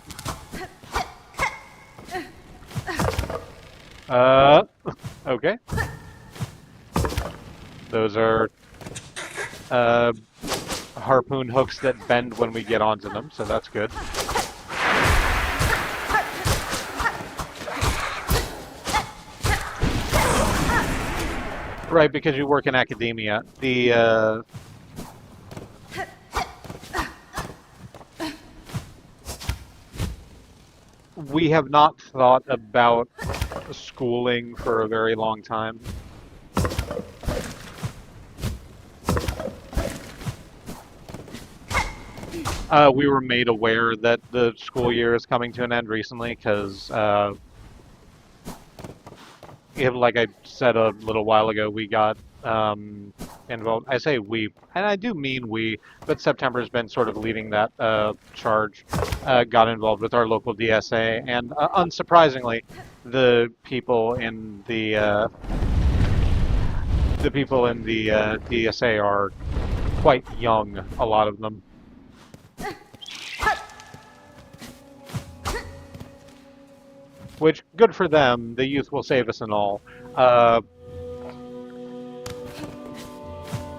Okay. Those are, harpoon hooks that bend when we get onto them, so that's good. Right, because you work in academia. We have not thought about schooling for a very long time. We were made aware that the school year is coming to an end recently because, like I said a little while ago, we got involved. I say we, and I do mean we, but September's been sort of leading that charge. Got involved with our local DSA, and unsurprisingly, the people in the DSA are quite young. A lot of them. Which, good for them. The youth will save us and all.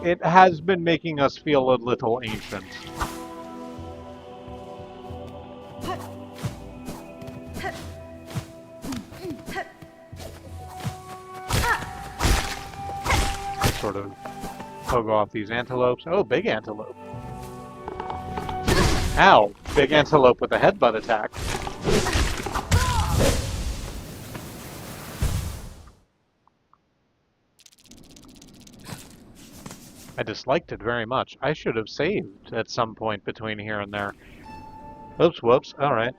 It has been making us feel a little ancient. Sort of pogo off these antelopes. Oh, big antelope. Ow! Big antelope with a headbutt attack. I disliked it very much. I should have saved at some point between here and there. Oops, whoops. Alright.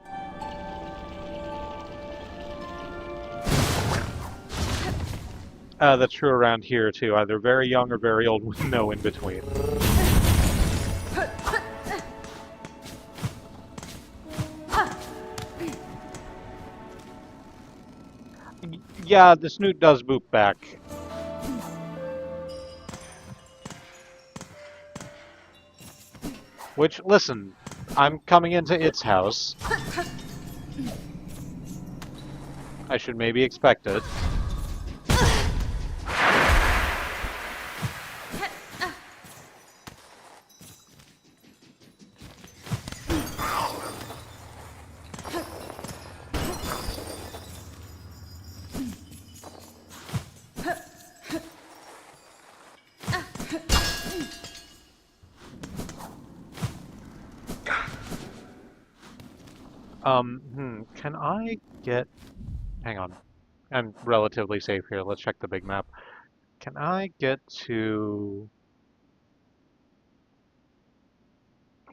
That's true around here, too. Either very young or very old with no in between. Yeah, the snoot does boop back. Which, listen, I'm coming into its house. I should maybe expect it. Can I get... Hang on. I'm relatively safe here. Let's check the big map. Can I get to...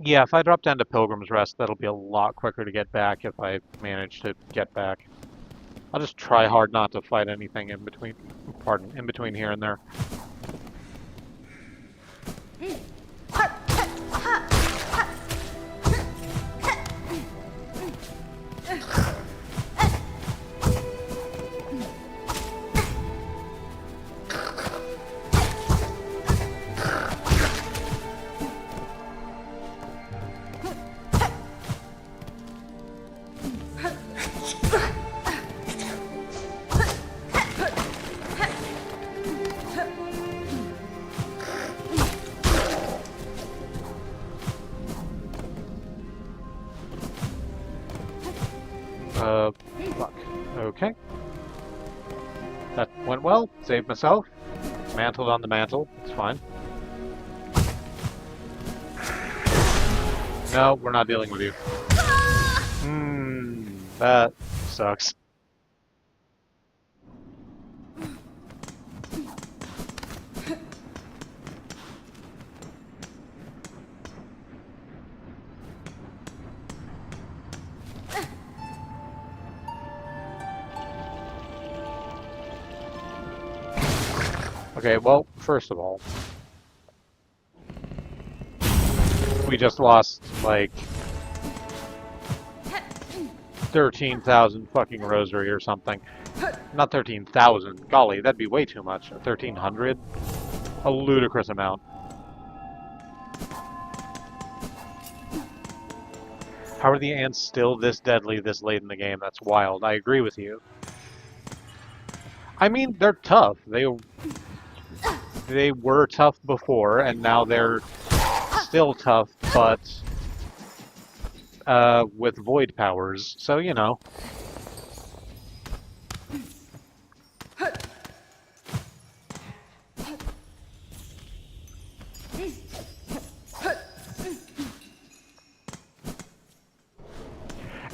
Yeah, if I drop down to Pilgrim's Rest, that'll be a lot quicker to get back if I manage to get back. I'll just try hard not to fight anything in between, in between here and there. Fuck. Okay. That went well. Saved myself. Mantled on the mantle. It's fine. No, we're not dealing with you. That sucks. Okay, well, first of all, we just lost, like, 13,000 fucking rosary or something. Not 13,000. Golly, that'd be way too much. 1,300? A ludicrous amount. How are the ants still this deadly this late in the game? That's wild. I agree with you. I mean, they're tough. They were tough before, and now they're still tough, but with void powers. So, you know.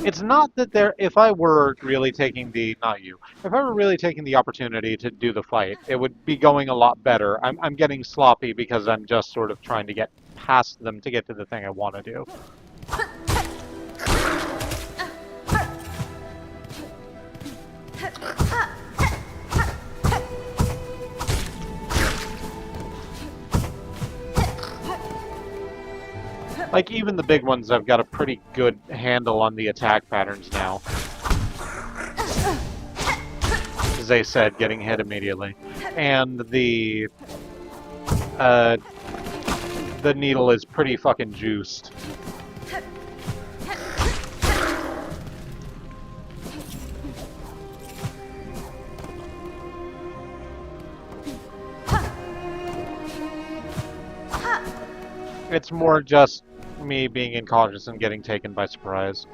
It's not that there, if I were really taking the, not you, if I were really taking the opportunity to do the fight, it would be going a lot better. I'm getting sloppy because I'm just sort of trying to get past them to get to the thing I want to do. Like, even the big ones, I've got a pretty good handle on the attack patterns now. As they said, getting hit immediately. And the needle is pretty fucking juiced. It's more just me being incautious and getting taken by surprise.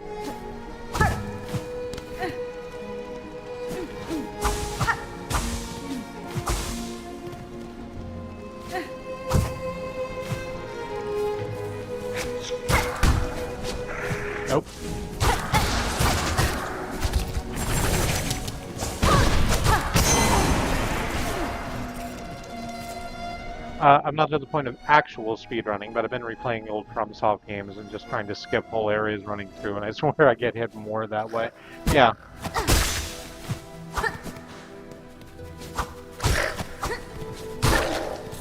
Nope. I'm not to the point of actual speedrunning, but I've been replaying old FromSoft games and just trying to skip whole areas running through, and I swear I get hit more that way. Yeah.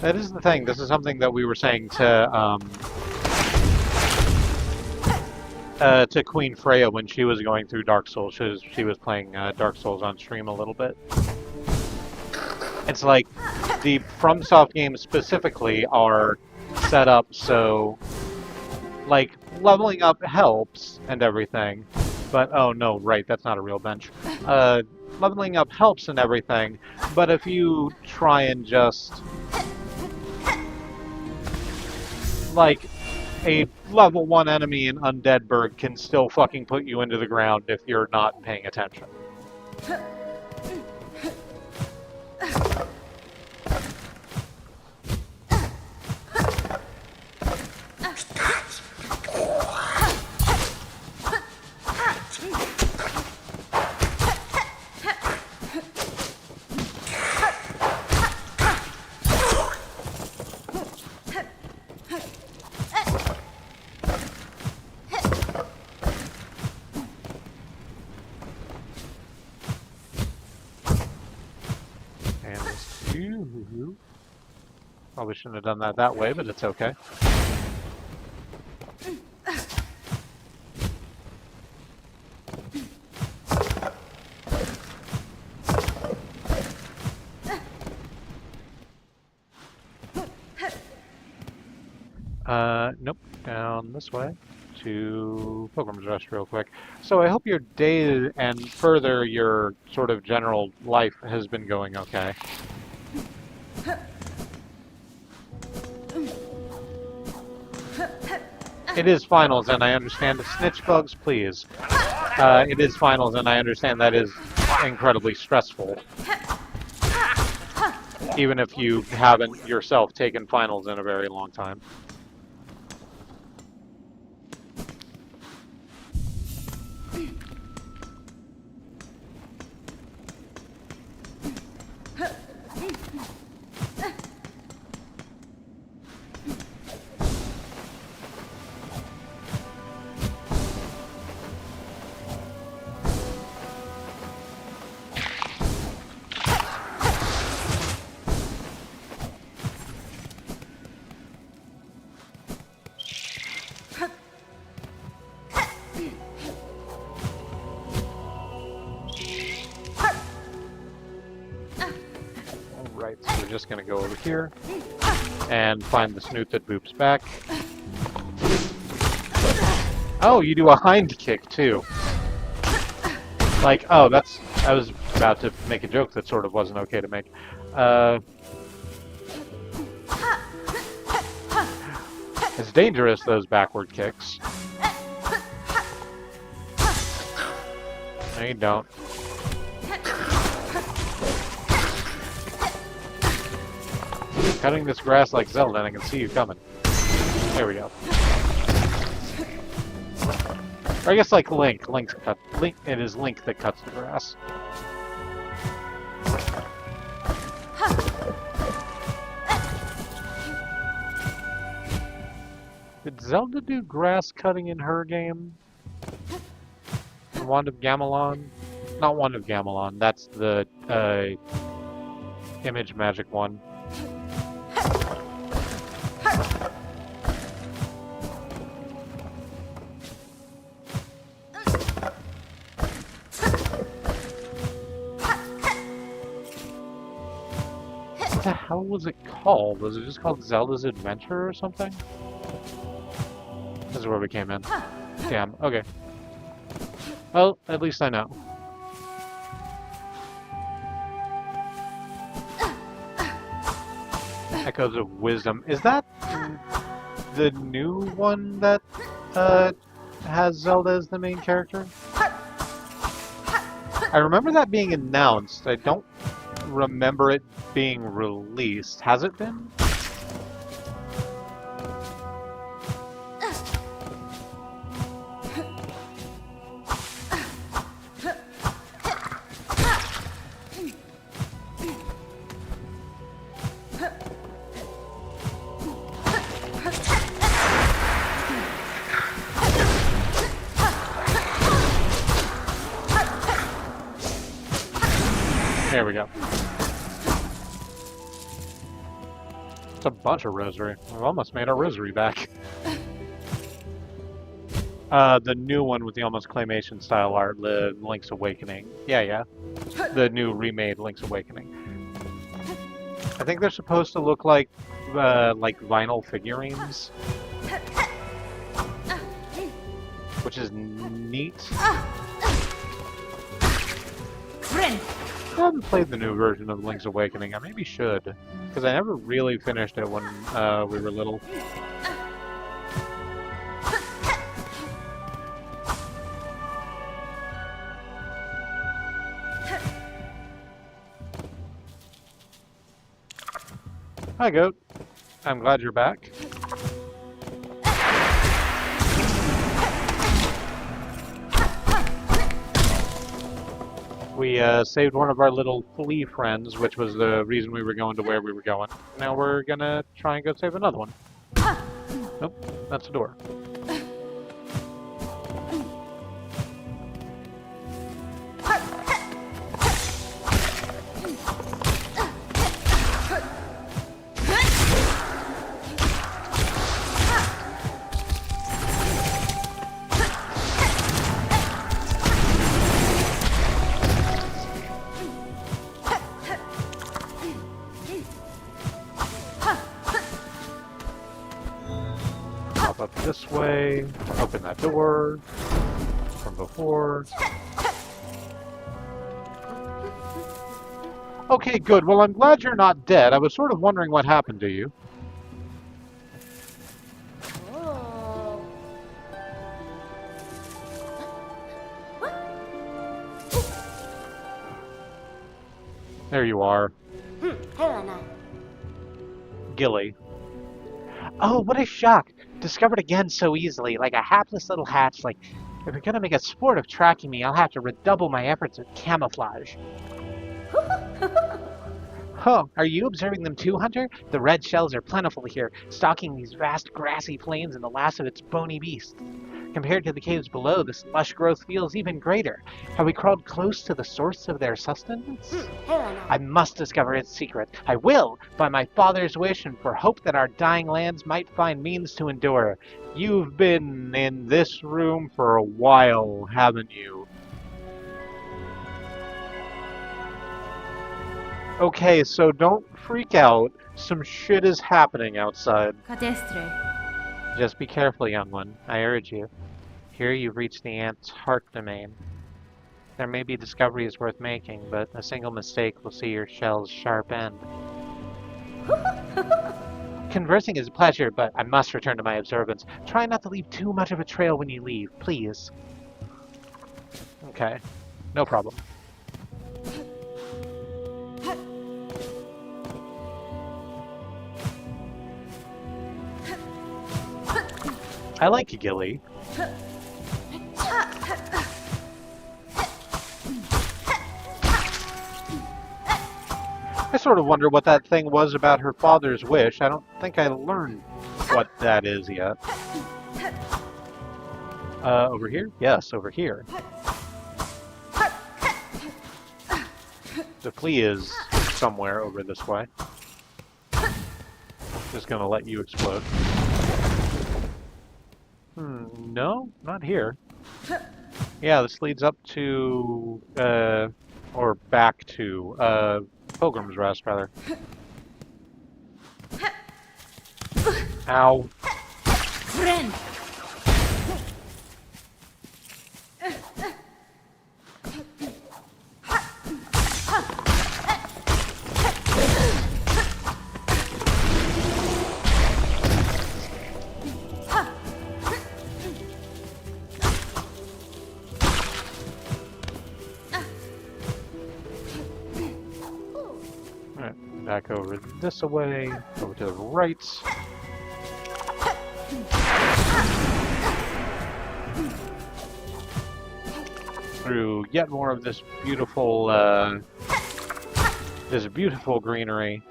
That is the thing. This is something that we were saying to Queen Freya when she was going through Dark Souls. She was playing Dark Souls on stream a little bit. It's like the FromSoft games specifically are set up so, like, leveling up helps and everything, but oh no, right, that's not a real bench. Leveling up helps and everything, but if you try and just, like, a level 1 enemy in Undeadburg can still fucking put you into the ground if you're not paying attention. Probably shouldn't have done that way, but it's okay. Nope. Down this way to Pilgrim's Rest real quick. So I hope your day and further your sort of general life has been going okay. It is finals, and I understand the snitch bugs, please. It is finals, and I understand that is incredibly stressful. Even if you haven't yourself taken finals in a very long time. Just gonna go over here and find the snoot that boops back. Oh, you do a hind kick too. Like, oh, that's, I was about to make a joke that sort of wasn't okay to make. It's dangerous, those backward kicks. No, you don't. Cutting this grass like Zelda, and I can see you coming. There we go. Or I guess like Link. It is Link that cuts the grass. Did Zelda do grass cutting in her game? Wand of Gamelon? Not Wand of Gamelon, that's the image magic one. What the hell was it called? Was it just called Zelda's Adventure or something? This is where we came in. Damn, okay. Well, at least I know. Echoes of Wisdom. Is that the new one that has Zelda as the main character? I remember that being announced. I don't remember it being released. Has it been? There we go. It's a bunch of rosary. We've almost made our rosary back. The new one with the almost claymation style art, the Link's Awakening. Yeah. The new remade Link's Awakening. I think they're supposed to look like vinyl figurines. Which is neat. Friend. I haven't played the new version of Link's Awakening. I maybe should, because I never really finished it when we were little. Hi, Goat. I'm glad you're back. We saved one of our little flea friends, which was the reason we were going to where we were going. Now we're gonna try and go save another one. Nope, that's the door. Up this way, open that door from before. Okay, good. Well, I'm glad you're not dead. I was sort of wondering what happened to you. Oh. There you are. Helena. Gilly. Oh, what a shock! Discovered again so easily, like a hapless little hatchling. If you're gonna make a sport of tracking me, I'll have to redouble my efforts at camouflage. Huh, are you observing them too, Hunter? The red shells are plentiful here, stalking these vast grassy plains in the last of its bony beasts. Compared to the caves below, this lush growth feels even greater. Have we crawled close to the source of their sustenance? Helena. I must discover its secret. I will, by my father's wish and for hope that our dying lands might find means to endure. You've been in this room for a while, haven't you? Okay, so don't freak out. Some shit is happening outside. Cadestre. Just be careful, young one. I urge you. Here you've reached the ant's heart domain. There may be discoveries worth making, but a single mistake will see your shell's sharp end. Conversing is a pleasure, but I must return to my observance. Try not to leave too much of a trail when you leave, please. Okay, no problem. I like Gilly. I sort of wonder what that thing was about her father's wish. I don't think I learned what that is yet. Over here? Yes, over here. The flea is somewhere over this way. Just gonna let you explode. No, not here. Yeah, this leads up to, or back to, Pilgrim's Rest, rather. Ow. Friend. Alright, back over this way, over to the right. Through yet more of this beautiful greenery.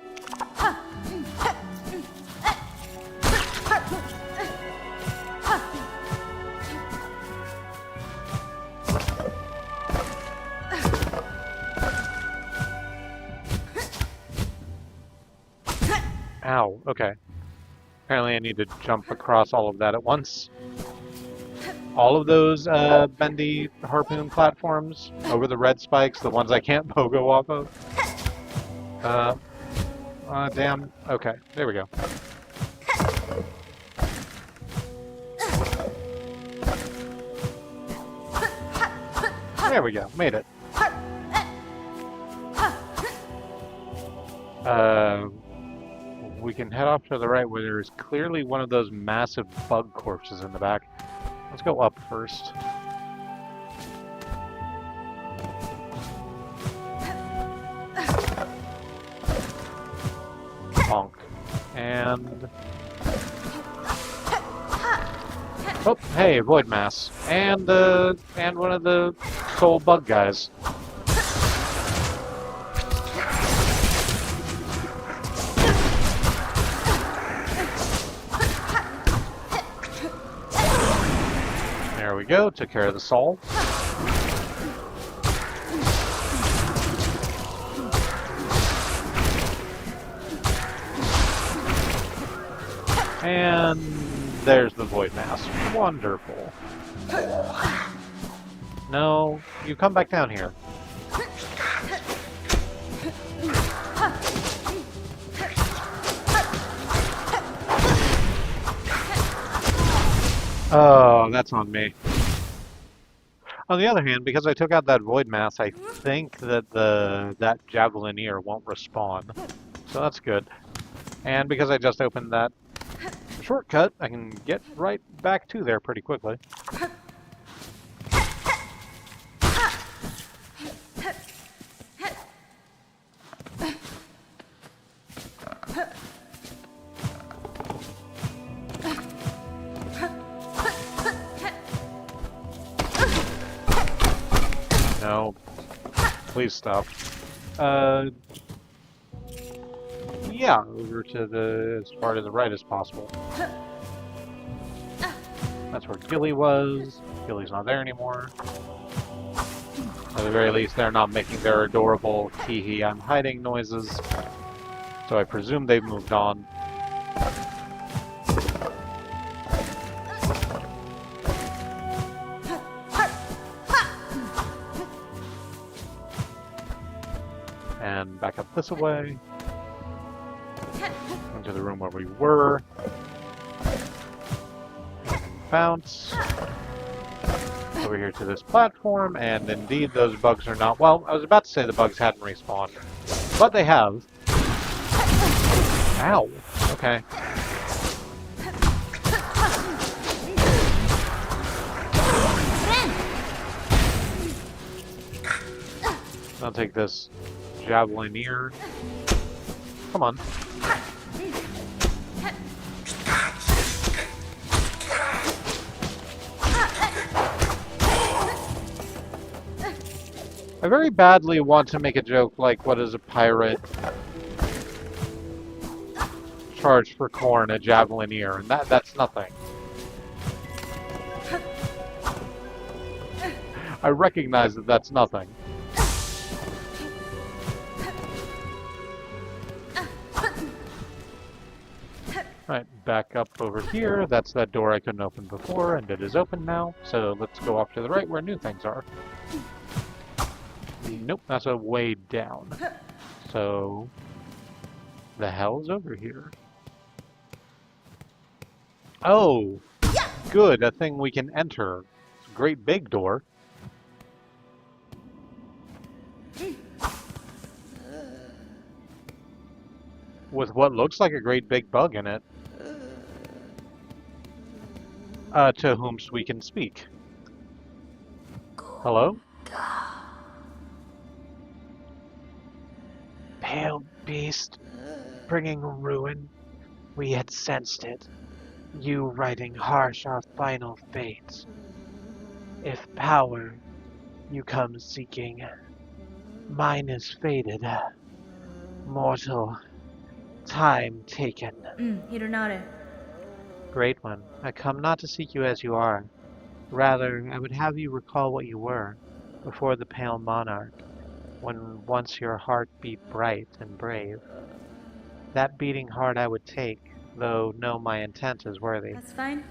Ow, okay. Apparently I need to jump across all of that at once. All of those bendy harpoon platforms over the red spikes, the ones I can't pogo off of. Damn. Okay, there we go. There we go, made it. We can head off to the right where there is clearly one of those massive bug corpses in the back. Let's go up first. Bonk. And... oh, hey, Void Mass. And one of the soul bug guys. There we go, took care of the soul. And there's the Void Mass. Wonderful. No, you come back down here. Oh, that's on me. On the other hand, because I took out that Void Mass, I think that that Javelineer won't respawn. So that's good. And because I just opened that shortcut, I can get right back to there pretty quickly. No. Please stop. Yeah, over to as far to the right as possible. That's where Gilly was. Gilly's not there anymore. At the very least, they're not making their adorable hee-hee I'm hiding noises. So I presume they've moved on. And back up this way. Into the room where we were. Bounce. Over here to this platform, and indeed those bugs are not... well, I was about to say the bugs hadn't respawned, but they have. Ow. Okay. I'll take this javelineer. Come on. I very badly want to make a joke like, what is a pirate charge for corn, a javelineer, and that's nothing. I recognize that that's nothing. Alright, back up over here. That's that door I couldn't open before, and it is open now. So let's go off to the right where new things are. Nope, that's a way down. So, the hell's over here? Oh, good, a thing we can enter. It's a great big door. With what looks like a great big bug in it. To whomst we can speak. Hello? Pale beast, bringing ruin. We had sensed it. You writing harsh our final fate. If power you come seeking, mine is faded. Mortal, time taken. 일어나래. Great one, I come not to seek you as you are. Rather, I would have you recall what you were, before the pale monarch, when once your heart beat bright and brave. That beating heart I would take, though know my intent is worthy. That's fine.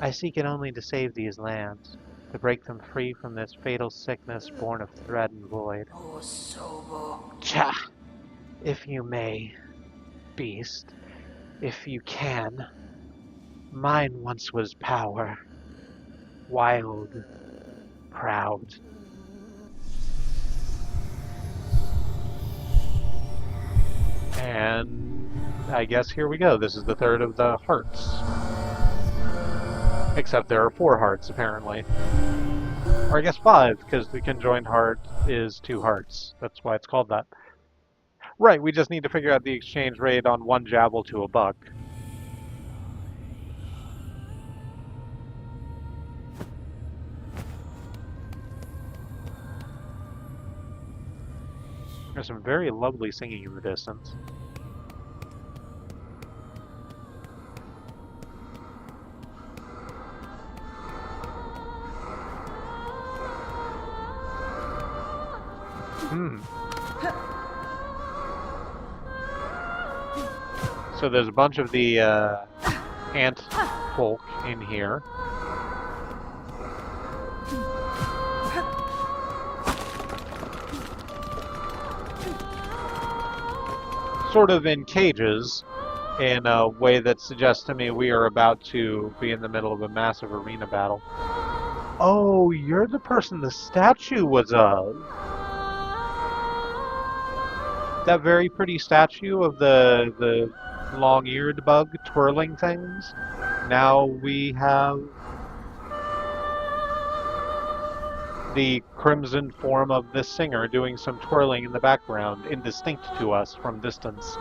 I seek it only to save these lands, to break them free from this fatal sickness born of thread and void. Cha! If you may, beast, if you can. Mine once was power, wild, proud. And I guess here we go. This is the third of the hearts. Except there are 4 hearts, apparently. Or I guess 5, because the conjoined heart is 2 hearts. That's why it's called that. Right, we just need to figure out the exchange rate on 1 javel to a buck. There's some very lovely singing in the distance. So there's a bunch of the ant folk in here. Sort of in cages, in a way that suggests to me we are about to be in the middle of a massive arena battle. Oh, you're the person the statue was of. That very pretty statue of the long-eared bug twirling things. Now we have the crimson form of this singer doing some twirling in the background, indistinct to us from distance.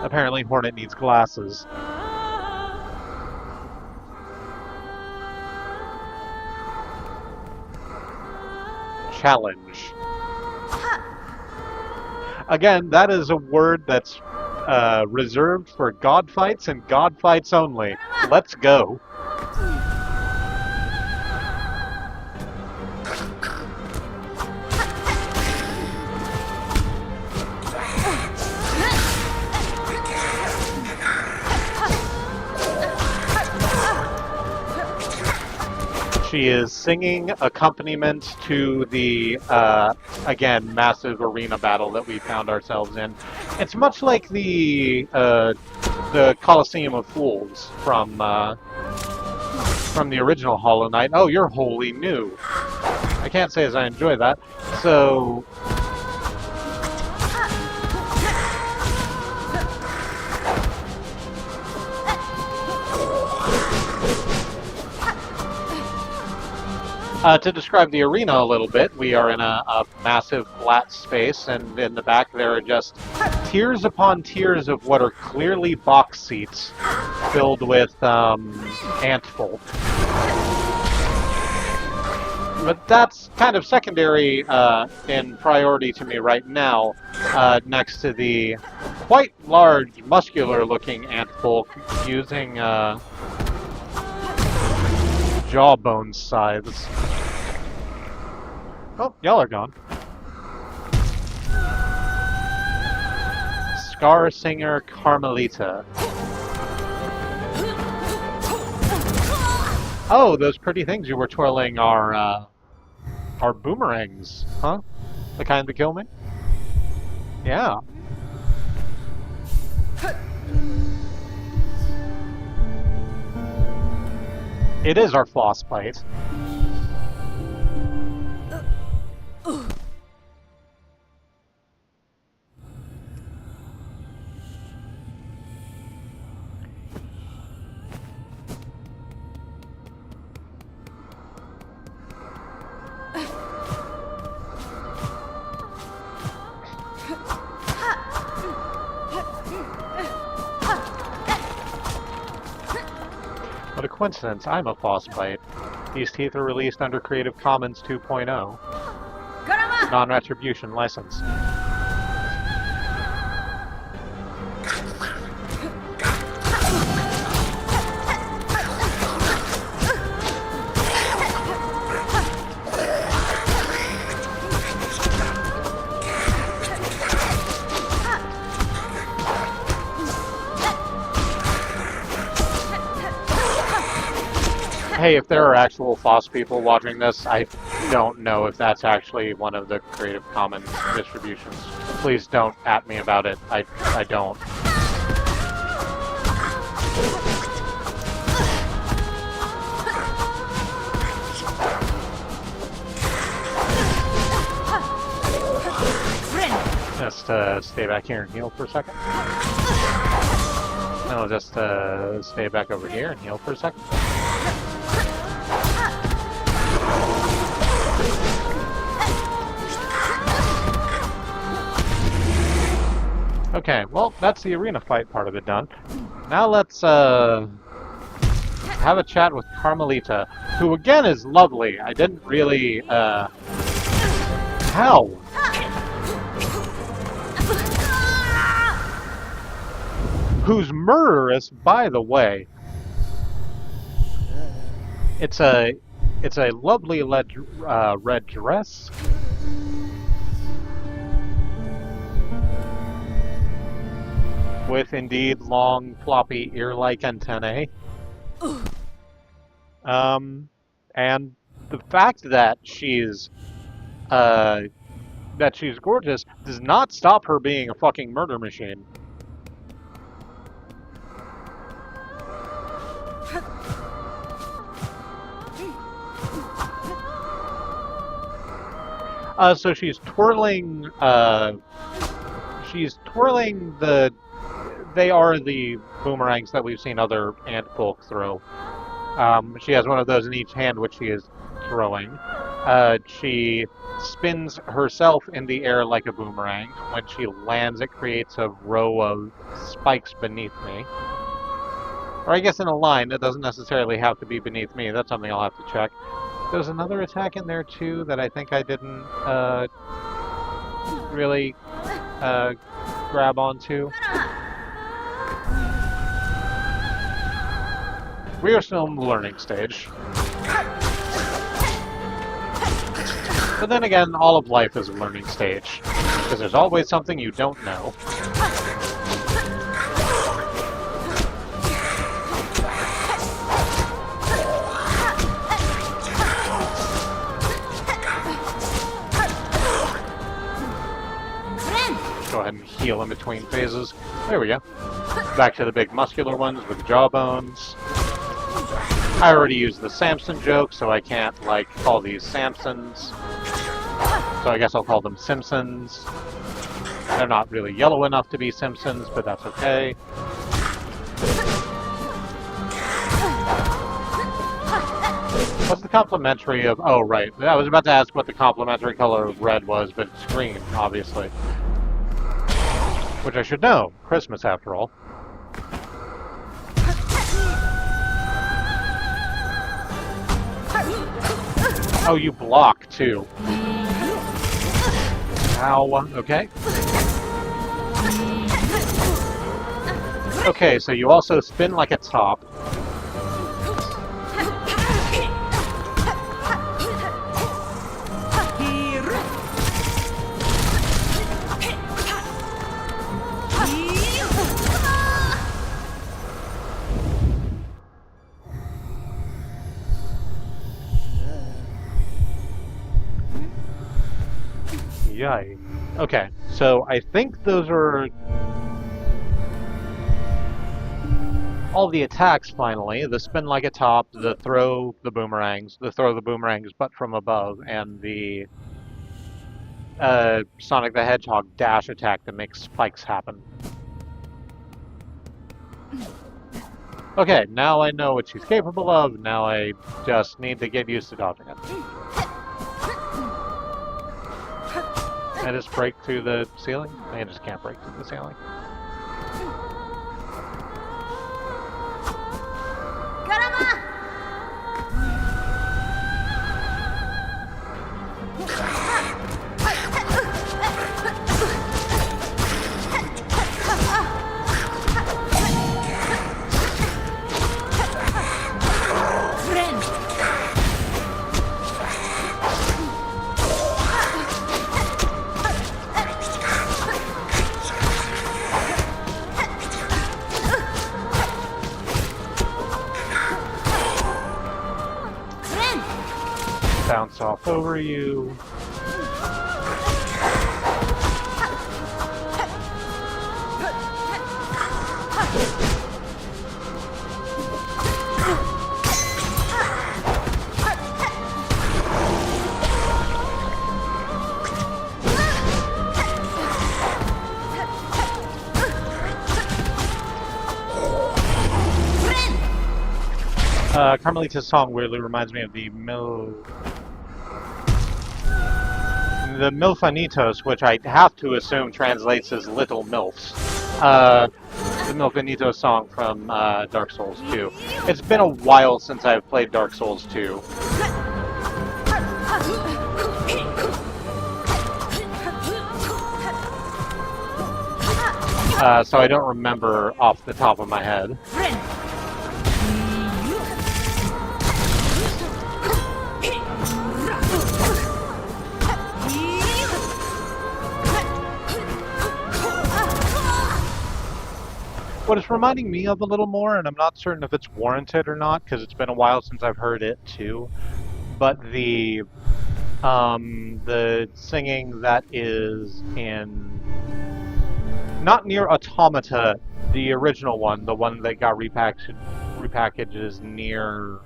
Apparently Hornet needs glasses. Challenge. Again, that is a word that's reserved for god fights and god fights only. Let's go. She is singing accompaniment to the, again, massive arena battle that we found ourselves in. It's much like the Colosseum of Fools from the original Hollow Knight. Oh, you're wholly new. I can't say as I enjoy that. So... To describe the arena a little bit, we are in a massive flat space, and in the back there are just tiers upon tiers of what are clearly box seats filled with ant folk. But that's kind of secondary in priority to me right now, next to the quite large, muscular-looking ant folk using jawbone scythes. Oh, y'all are gone. Scar Singer Carmelita. Oh, those pretty things you were twirling are boomerangs, huh? The kind that kill me? Yeah. It is our floss plate. What a coincidence, I'm a frostbite. These teeth are released under Creative Commons 2.0. Non-retribution license. Hey, if there are actual FOSS people watching this, I don't know if that's actually one of the Creative Commons distributions. Please don't at me about it. I don't. Just stay back here and heal for a second. And I'll just stay back over here and heal for a second. Okay, well, that's the arena fight part of it done. Now let's have a chat with Carmelita, who again is lovely. I didn't really, how? Who's murderous, by the way. It's a lovely red dress. With indeed long, floppy, ear-like antennae. And the fact that she's gorgeous does not stop her being a fucking murder machine. So she's twirling the... They are the boomerangs that we've seen other ant folk throw. She has one of those in each hand, which she is throwing. She spins herself in the air like a boomerang. When she lands, it creates a row of spikes beneath me. Or I guess in a line. It doesn't necessarily have to be beneath me. That's something I'll have to check. There's another attack in there, too, that I think I didn't really grab onto. We are still in the learning stage. But then again, all of life is a learning stage, because there's always something you don't know. Go ahead and heal in between phases. There we go. Back to the big muscular ones with jawbones. I already used the Samson joke, so I can't, like, call these Samsons. So I guess I'll call them Simpsons. They're not really yellow enough to be Simpsons, but that's okay. What's the complementary of... Oh, right. I was about to ask what the complementary color of red was, but it's green, obviously. Which I should know. Christmas, after all. Oh, you block, too. Ow. Okay. Okay, so you also spin like a top. Yay. Okay, so I think those are all the attacks finally. The spin like a top, the throw the boomerangs, but from above, and the Sonic the Hedgehog dash attack that makes spikes happen. Okay, now I know what she's capable of. Now I just need to get used to dodging it. I just break through the ceiling? I just can't break through the ceiling. Bounce off over you. Carmelita's song weirdly reminds me of the Milfanitos, which I have to assume translates as Little Milfs. The Milfanitos song from Dark Souls 2. It's been a while since I've played Dark Souls 2. So I don't remember off the top of my head. What it's reminding me of a little more, and I'm not certain if it's warranted or not, because it's been a while since I've heard it too, but the singing that is in not Nier Automata, the original one, the one that got repackaged as Nier.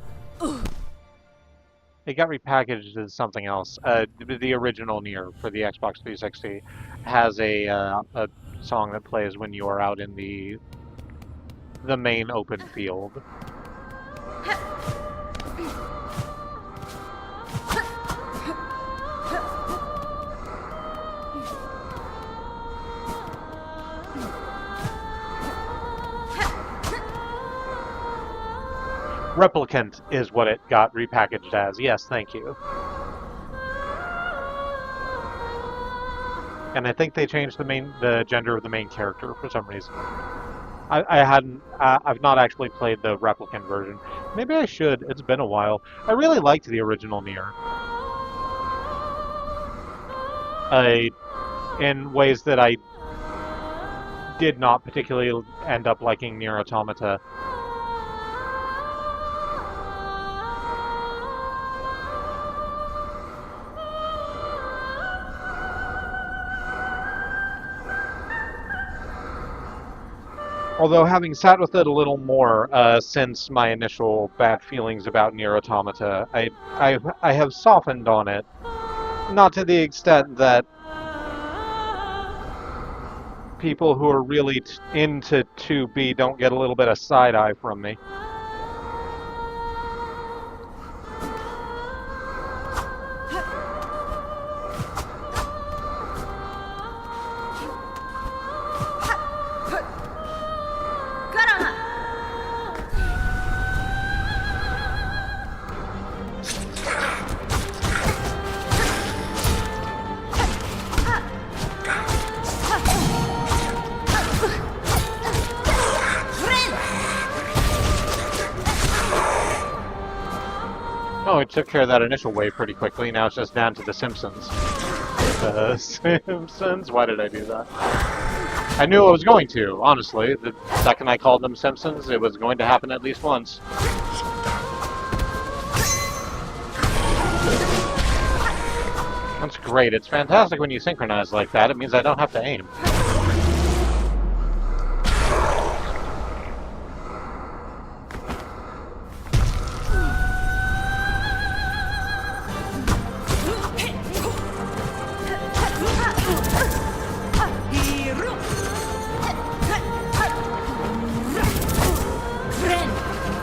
It got repackaged as something else. The original Nier for the Xbox 360 has a song that plays when you are out in the main open field. Replicant is what it got repackaged as. Yes, thank you. And I think they changed the gender of the main character for some reason. I've not actually played the Replicant version. Maybe I should. It's been a while. I really liked the original Nier. In ways that I did not particularly end up liking Nier Automata. Although having sat with it a little more since my initial bad feelings about Nier Automata, I have softened on it. Not to the extent that people who are really into 2B don't get a little bit of side-eye from me. took care of that initial wave pretty quickly. Now it's just down to the Simpsons. The Simpsons? Why did I do that? I knew I was going to, honestly. The second I called them Simpsons, it was going to happen at least once. That's great. It's fantastic when you synchronize like that. It means I don't have to aim.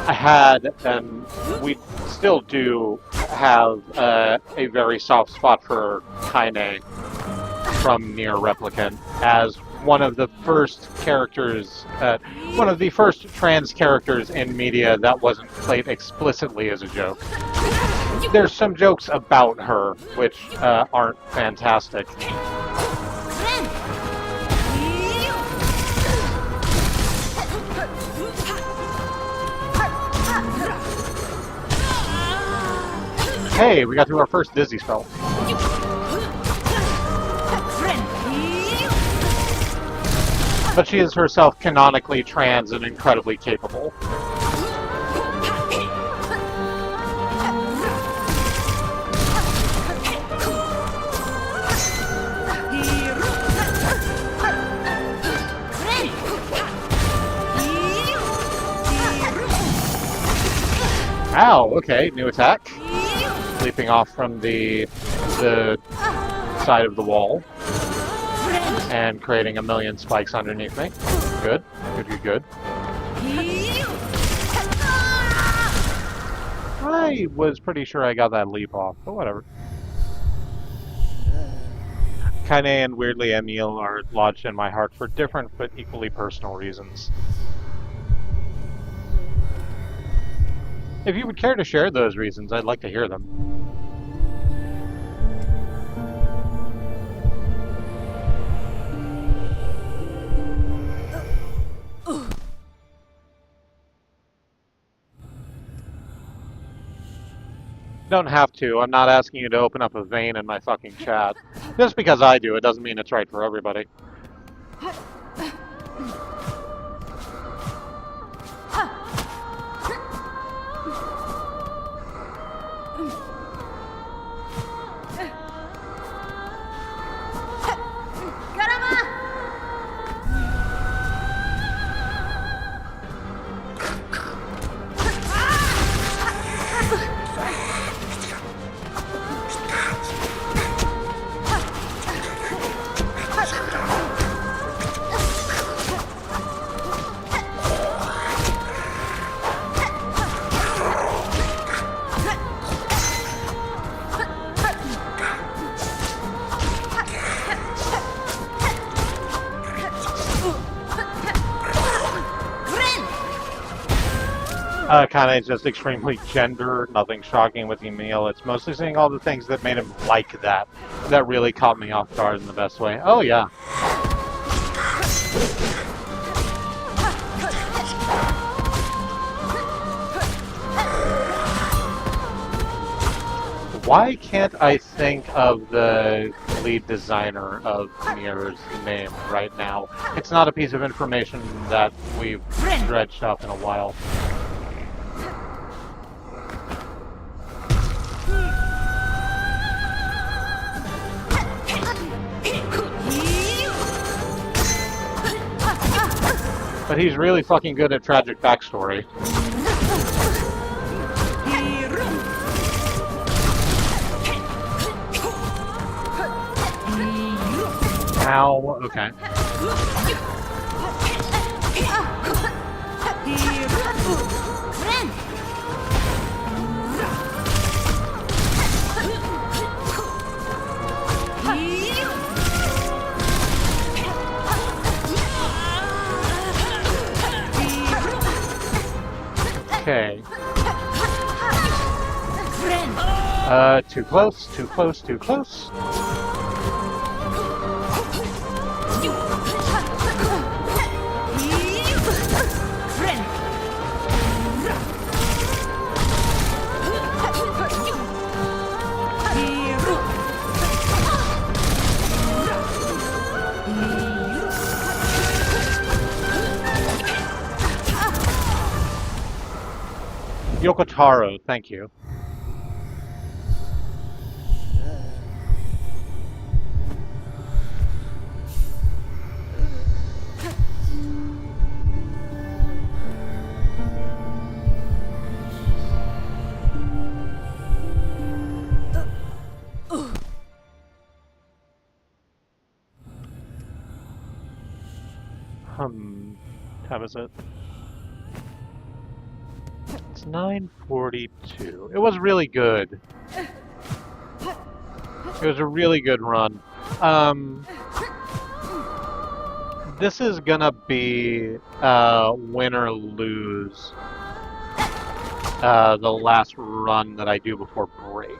I had, and we still do have a very soft spot for Kaine from Nier Replicant as one of the first characters, one of the first trans characters in media that wasn't played explicitly as a joke. There's some jokes about her which aren't fantastic. Hey, we got through our first dizzy spell. But she is herself canonically trans and incredibly capable. Ow, okay, new attack. Leaping off from the side of the wall and creating a million spikes underneath me. Good, good, good, good. I was pretty sure I got that leap off, but whatever. Kaine and weirdly Emil are lodged in my heart for different but equally personal reasons. If you would care to share those reasons, I'd like to hear them. Don't have to. I'm not asking you to open up a vein in my fucking chat. Just because I do, it doesn't mean it's right for everybody. Kind of just extremely gender, nothing shocking with Emil. It's mostly seeing all the things that made him like that really caught me off guard in the best way. Oh yeah. Why can't I think of the lead designer of Nier's name right now? It's not a piece of information that we've dredged up in a while. But he's really fucking good at tragic backstory. Ow, okay. Okay. Too close, too close, too close. Yokotaro, thank you. Time is it? It's 9:42. It was really good. It was a really good run. This is gonna be win or lose. The last run that I do before break.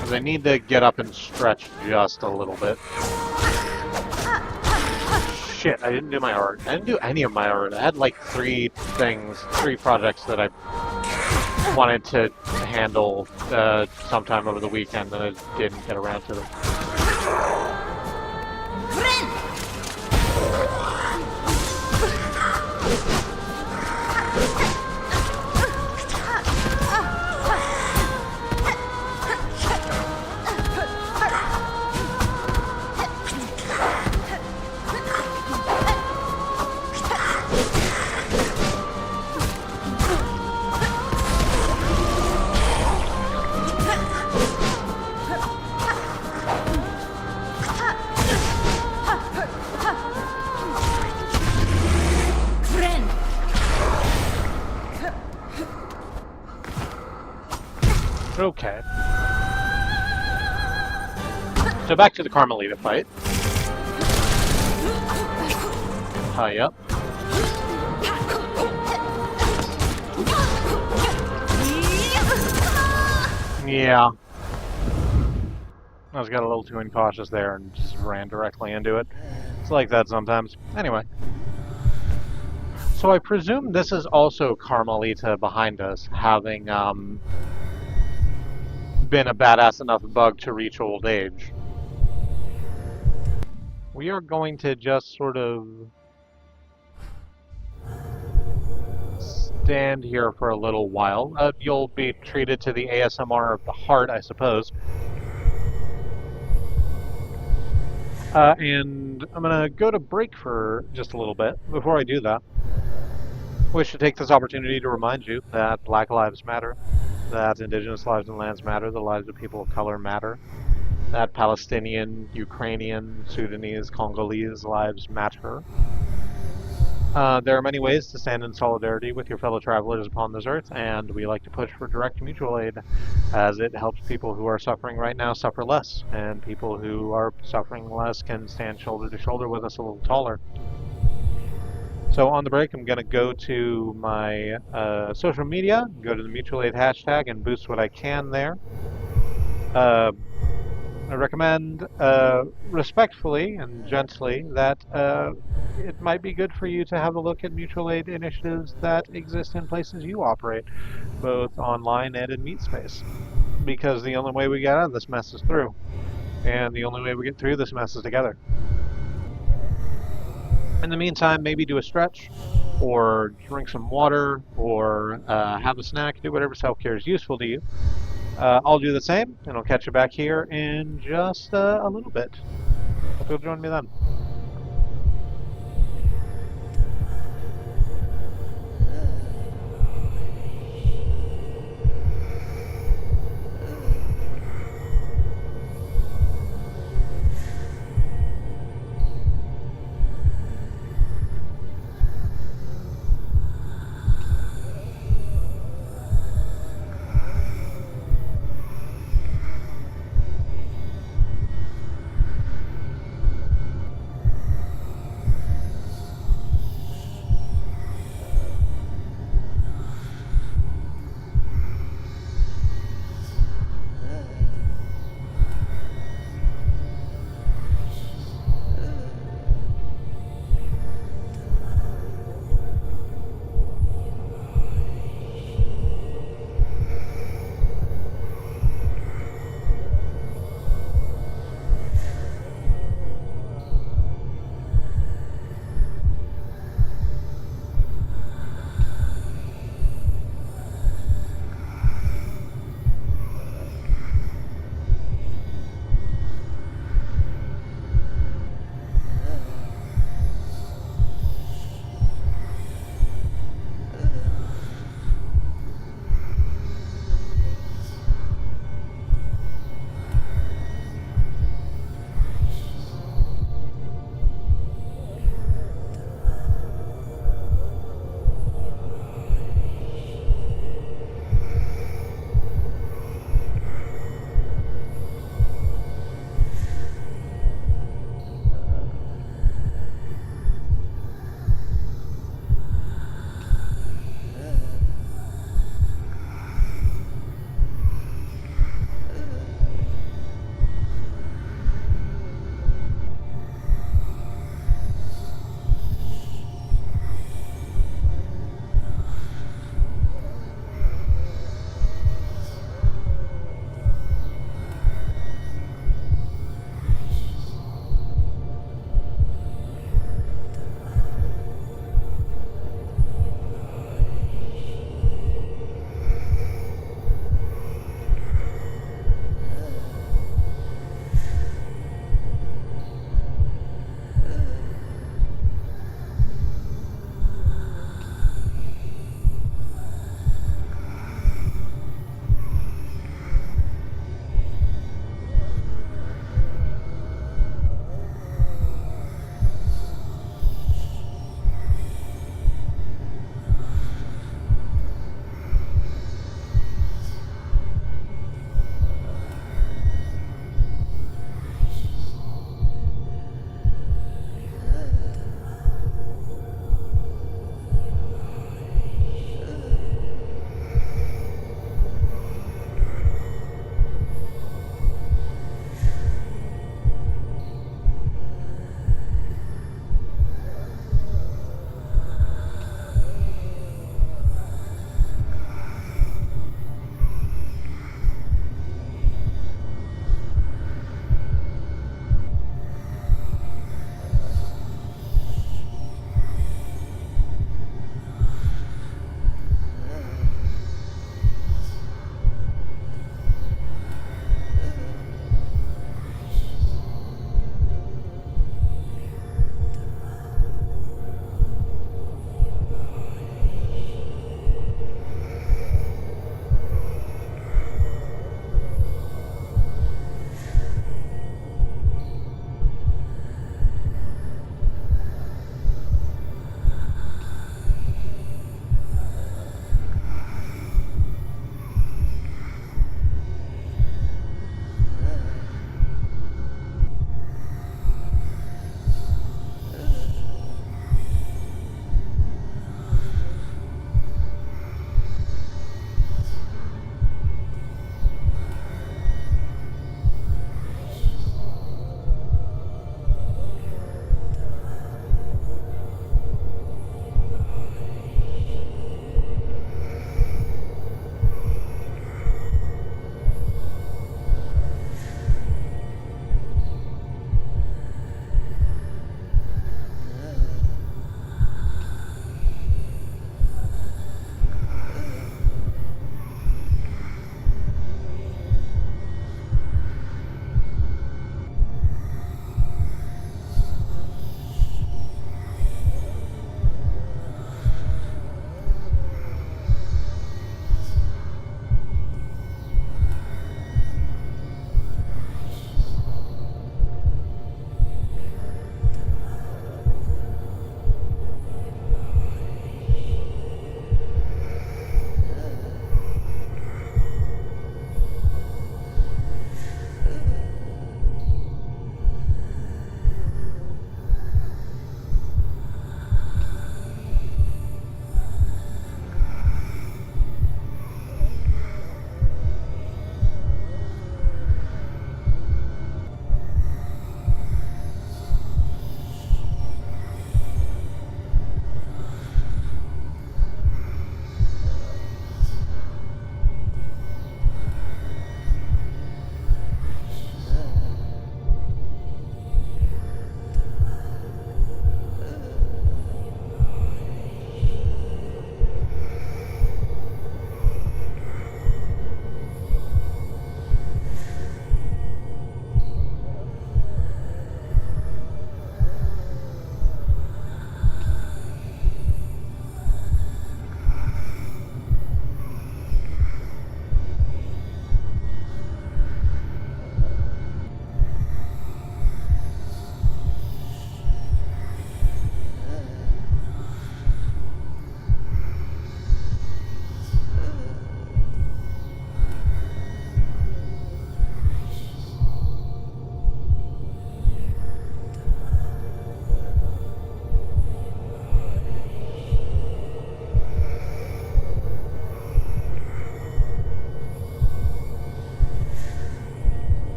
Because I need to get up and stretch just a little bit. Shit, I didn't do my art. I didn't do any of my art. I had like three projects that I wanted to handle sometime over the weekend and I didn't get around to them. Okay. So back to the Carmelita fight. High up. Yeah. I was got a little too incautious there and just ran directly into it. It's like that sometimes. Anyway. So I presume this is also Carmelita behind us, having been a badass enough bug to reach old age. We are going to just sort of stand here for a little while. You'll be treated to the ASMR of the heart, I suppose. And I'm going to go to break for just a little bit. Before I do that, I wish to take this opportunity to remind you that Black Lives Matter, that Indigenous lives and lands matter, the lives of people of color matter, that Palestinian, Ukrainian, Sudanese, Congolese lives matter. There are many ways to stand in solidarity with your fellow travelers upon this earth, and we like to push for direct mutual aid, as it helps people who are suffering right now suffer less, and people who are suffering less can stand shoulder to shoulder with us a little taller. So on the break, I'm going to go to my social media, go to the mutual aid hashtag, and boost what I can there. I recommend respectfully and gently that it might be good for you to have a look at mutual aid initiatives that exist in places you operate, both online and in meat space. Because the only way we get out of this mess is through. And the only way we get through this mess is together. In the meantime, maybe do a stretch, or drink some water, or have a snack, do whatever self-care is useful to you. I'll do the same, and I'll catch you back here in just a little bit. Hope you'll join me then.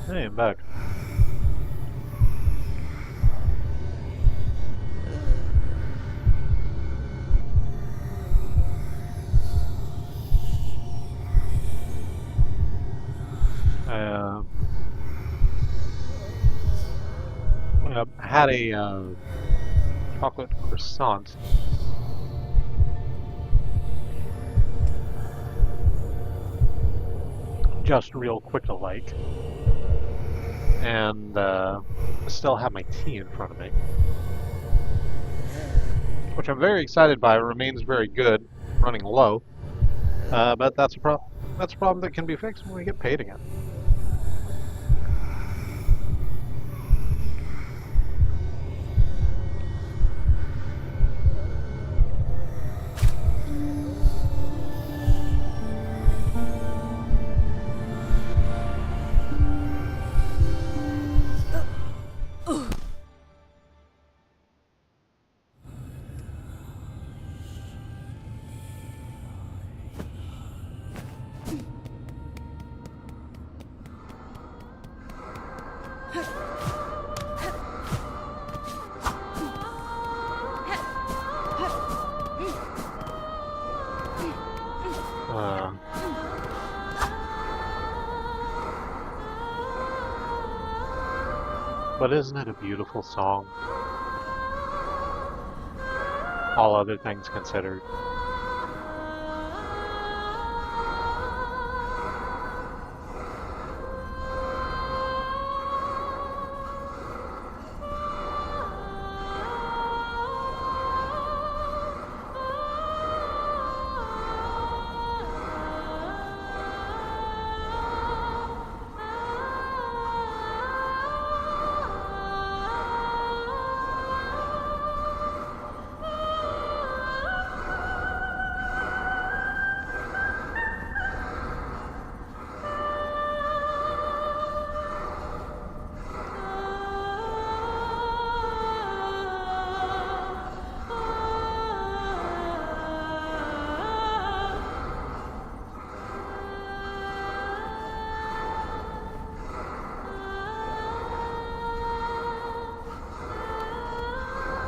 Hey, I'm back. I had a chocolate croissant. Just real quick alike. And still have my tea in front of me. Which I'm very excited by. It remains very good, running low. But that's a problem. That's a problem that can be fixed when we get paid again. But isn't it a beautiful song? All other things considered.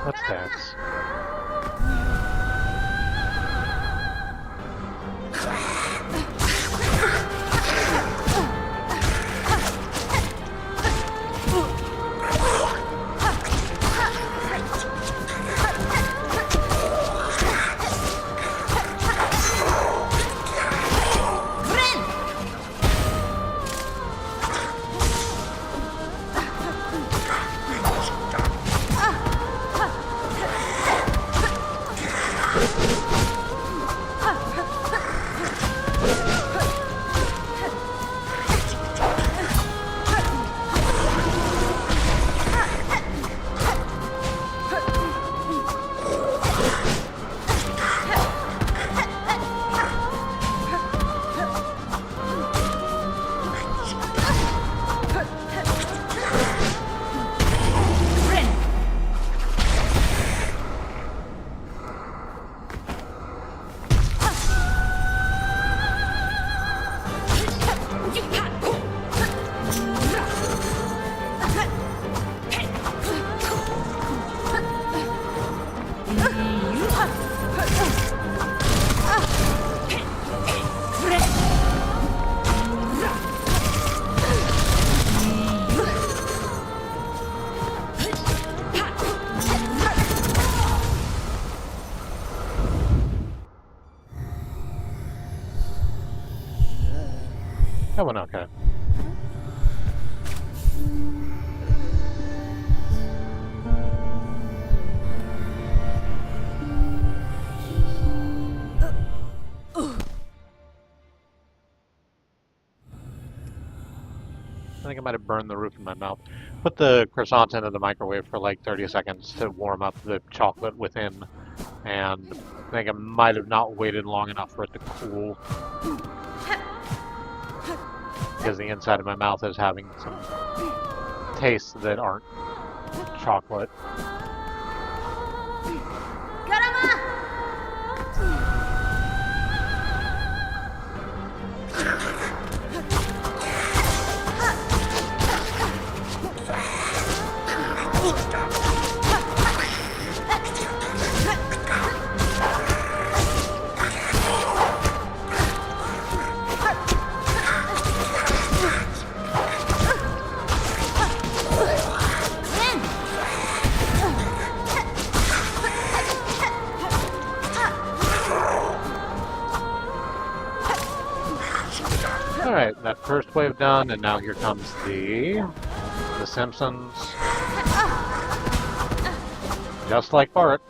Let's dance. That went okay. I think I might have burned the roof of my mouth. Put the croissant into the microwave for like 30 seconds to warm up the chocolate within, and I think I might have not waited long enough for it to cool. Because the inside of my mouth is having some tastes that aren't chocolate. first wave done, and now here comes the Simpsons. Just like Bart.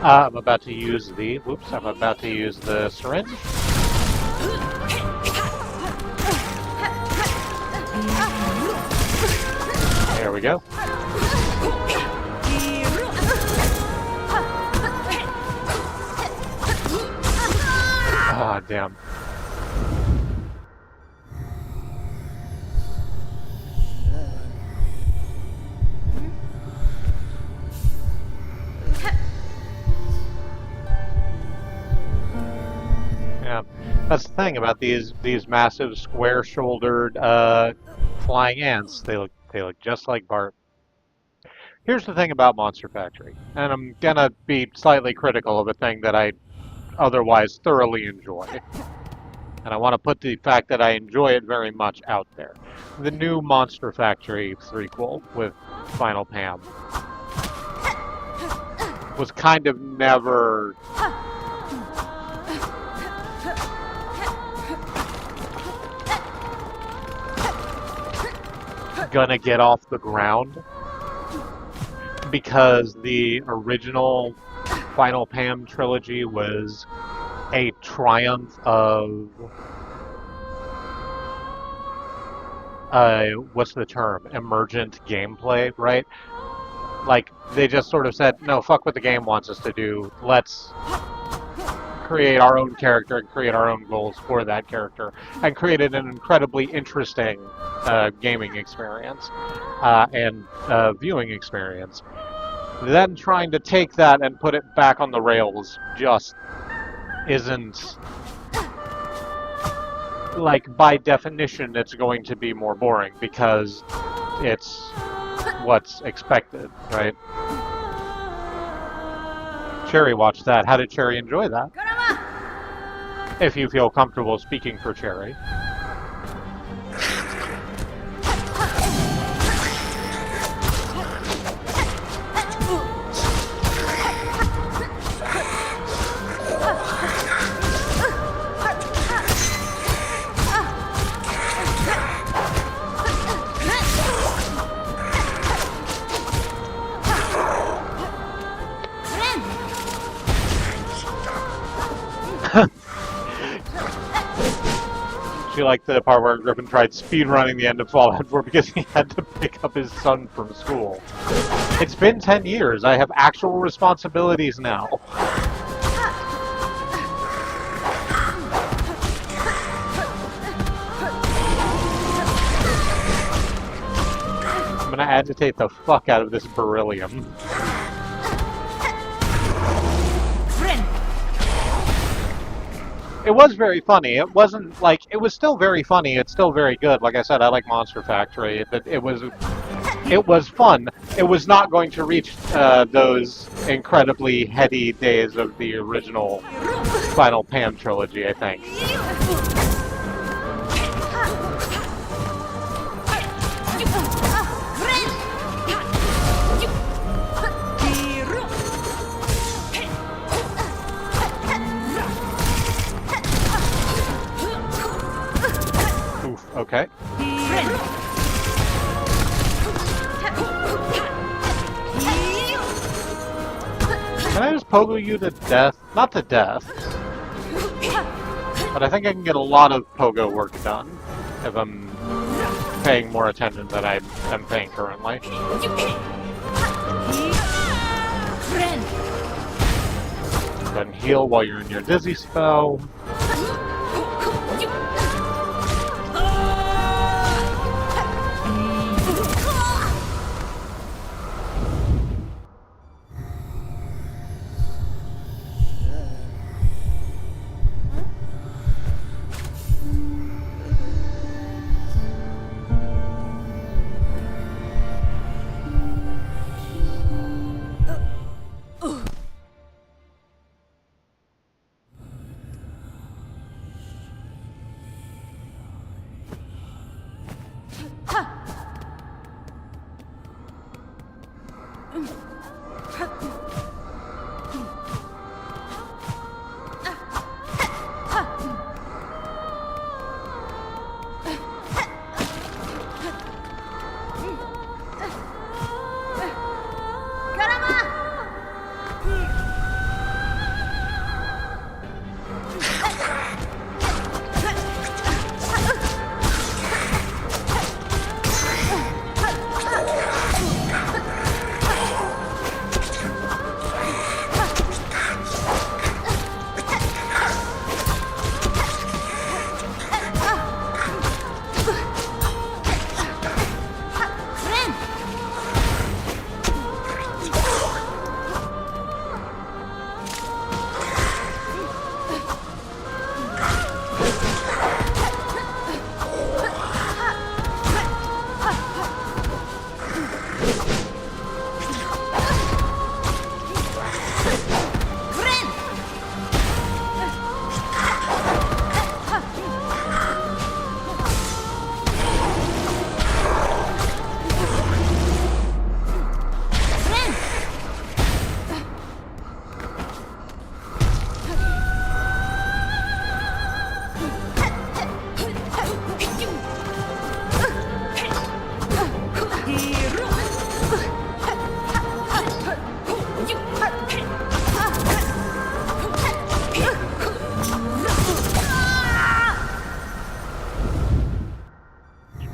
I'm about to use the, whoops, I'm about to use the syringe. There we go. Ah, damn. Yeah, that's the thing about these massive square-shouldered flying ants. They look just like Bart. Here's the thing about Monster Factory, and I'm gonna be slightly critical of a thing that I otherwise thoroughly enjoy. And I want to put the fact that I enjoy it very much out there. The new Monster Factory threequel with Final Pam was kind of never gonna get off the ground because the original Final Pam trilogy was a triumph of what's the term? Emergent gameplay, right? Like, they just sort of said, no, fuck what the game wants us to do. Let's create our own character and create our own goals for that character, and created an incredibly interesting gaming experience and viewing experience. Then trying to take that and put it back on the rails just isn't, like, by definition it's going to be more boring because it's what's expected, right? Cherry watched that. How did Cherry enjoy that? If you feel comfortable speaking for Cherry. She liked the part where Griffin tried speedrunning the end of Fallout 4 because he had to pick up his son from school. It's been 10 years. I have actual responsibilities now. I'm gonna agitate the fuck out of this beryllium. It was very funny. It wasn't like, it was still very funny. It's still very good. Like I said, I like Monster Factory. It was fun. It was not going to reach those incredibly heady days of the original Final Pam trilogy, I think. Okay. Can I just pogo you to death? Not to death. But I think I can get a lot of pogo work done if I'm paying more attention than I am paying currently. Then heal while you're in your dizzy spell.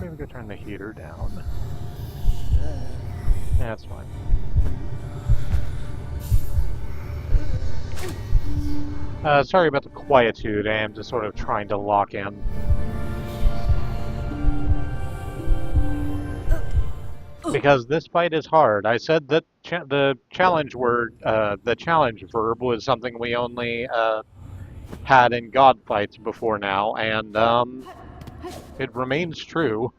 Maybe go turn the heater down. Yeah, that's fine. Sorry about the quietude. I am just sort of trying to lock in. Because this fight is hard. I said that the challenge word, the challenge verb was something we only had in God fights before now, and it remains true.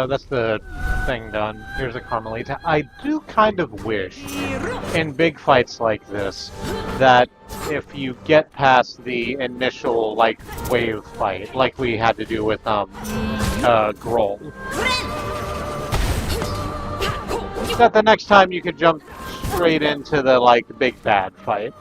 That's the thing done. Here's a Carmelita. I do kind of wish, in big fights like this, that if you get past the initial, like, wave fight, like we had to do with, Grohl, that the next time you could jump straight into the, like, big bad fight.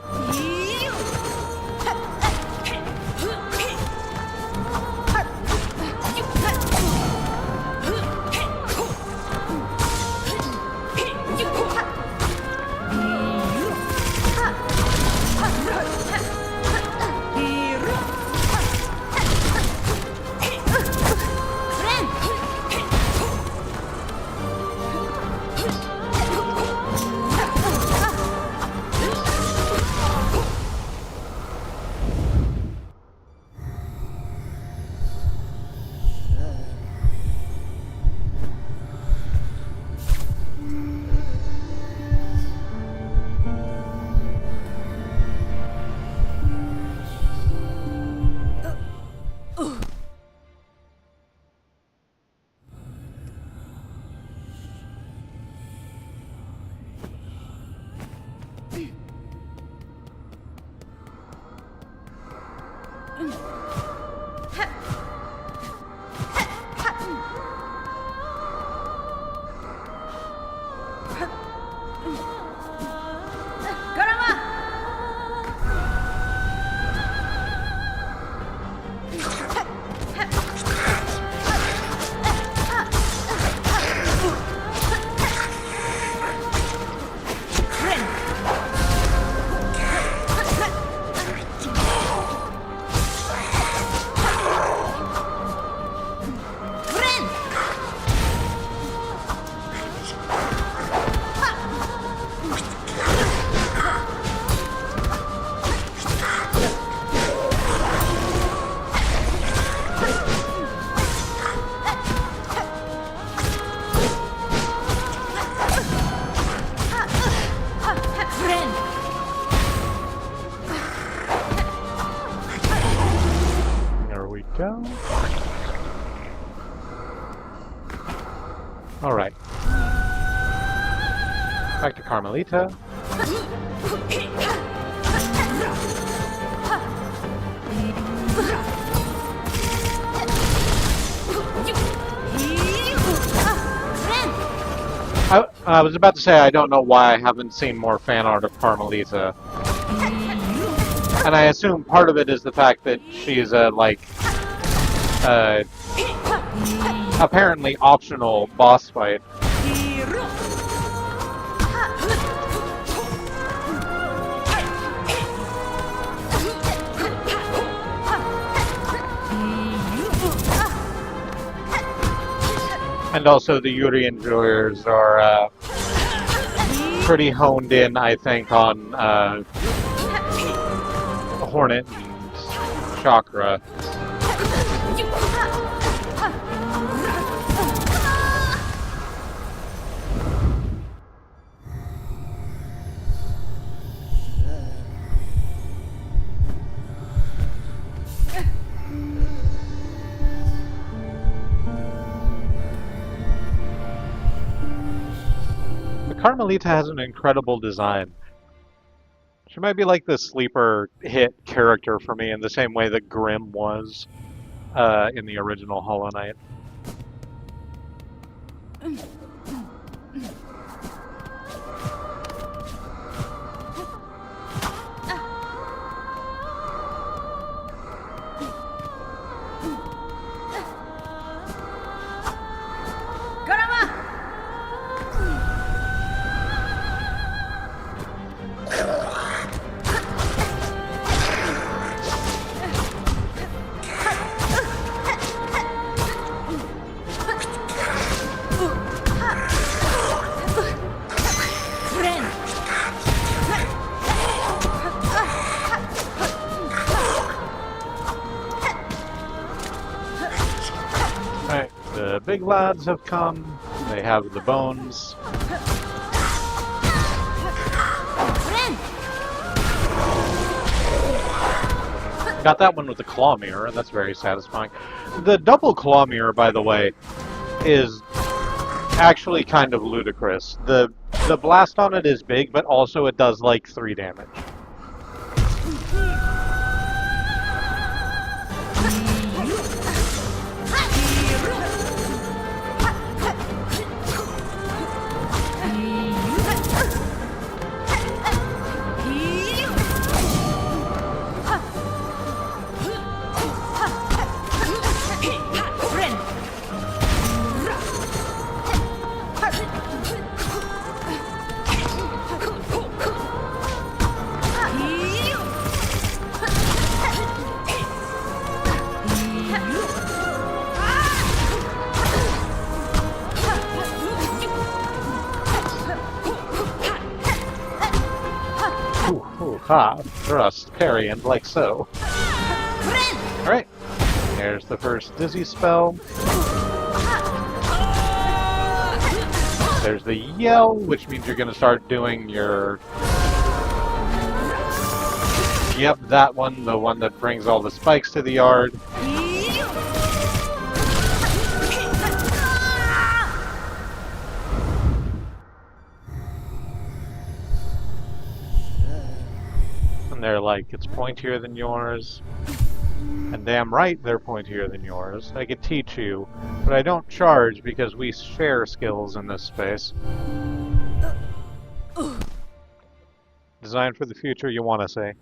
Alright, back to Carmelita. I was about to say I don't know why I haven't seen more fan art of Carmelita. And I assume part of it is the fact that she's a, like, apparently optional boss fight. And also the Yuri enjoyers are pretty honed in, I think, on Hornet and Chakra. Carmelita has an incredible design. She might be like the sleeper hit character for me in the same way that Grimm was in the original Hollow Knight. Alright, the big lads have come. They have the bones. Got that one with the claw mirror, and that's very satisfying. The double claw mirror, by the way, is actually kind of ludicrous. The blast on it is big, but also it does like 3 damage. Ha! Thrust, parry, and like so. Alright, there's the first dizzy spell. There's the yell, which means you're going to start doing your... Yep, that one, the one that brings all the spikes to the yard. And they're like, it's pointier than yours. And damn right they're pointier than yours. I could teach you, but I don't charge because we share skills in this space. Design for the future, you want to say.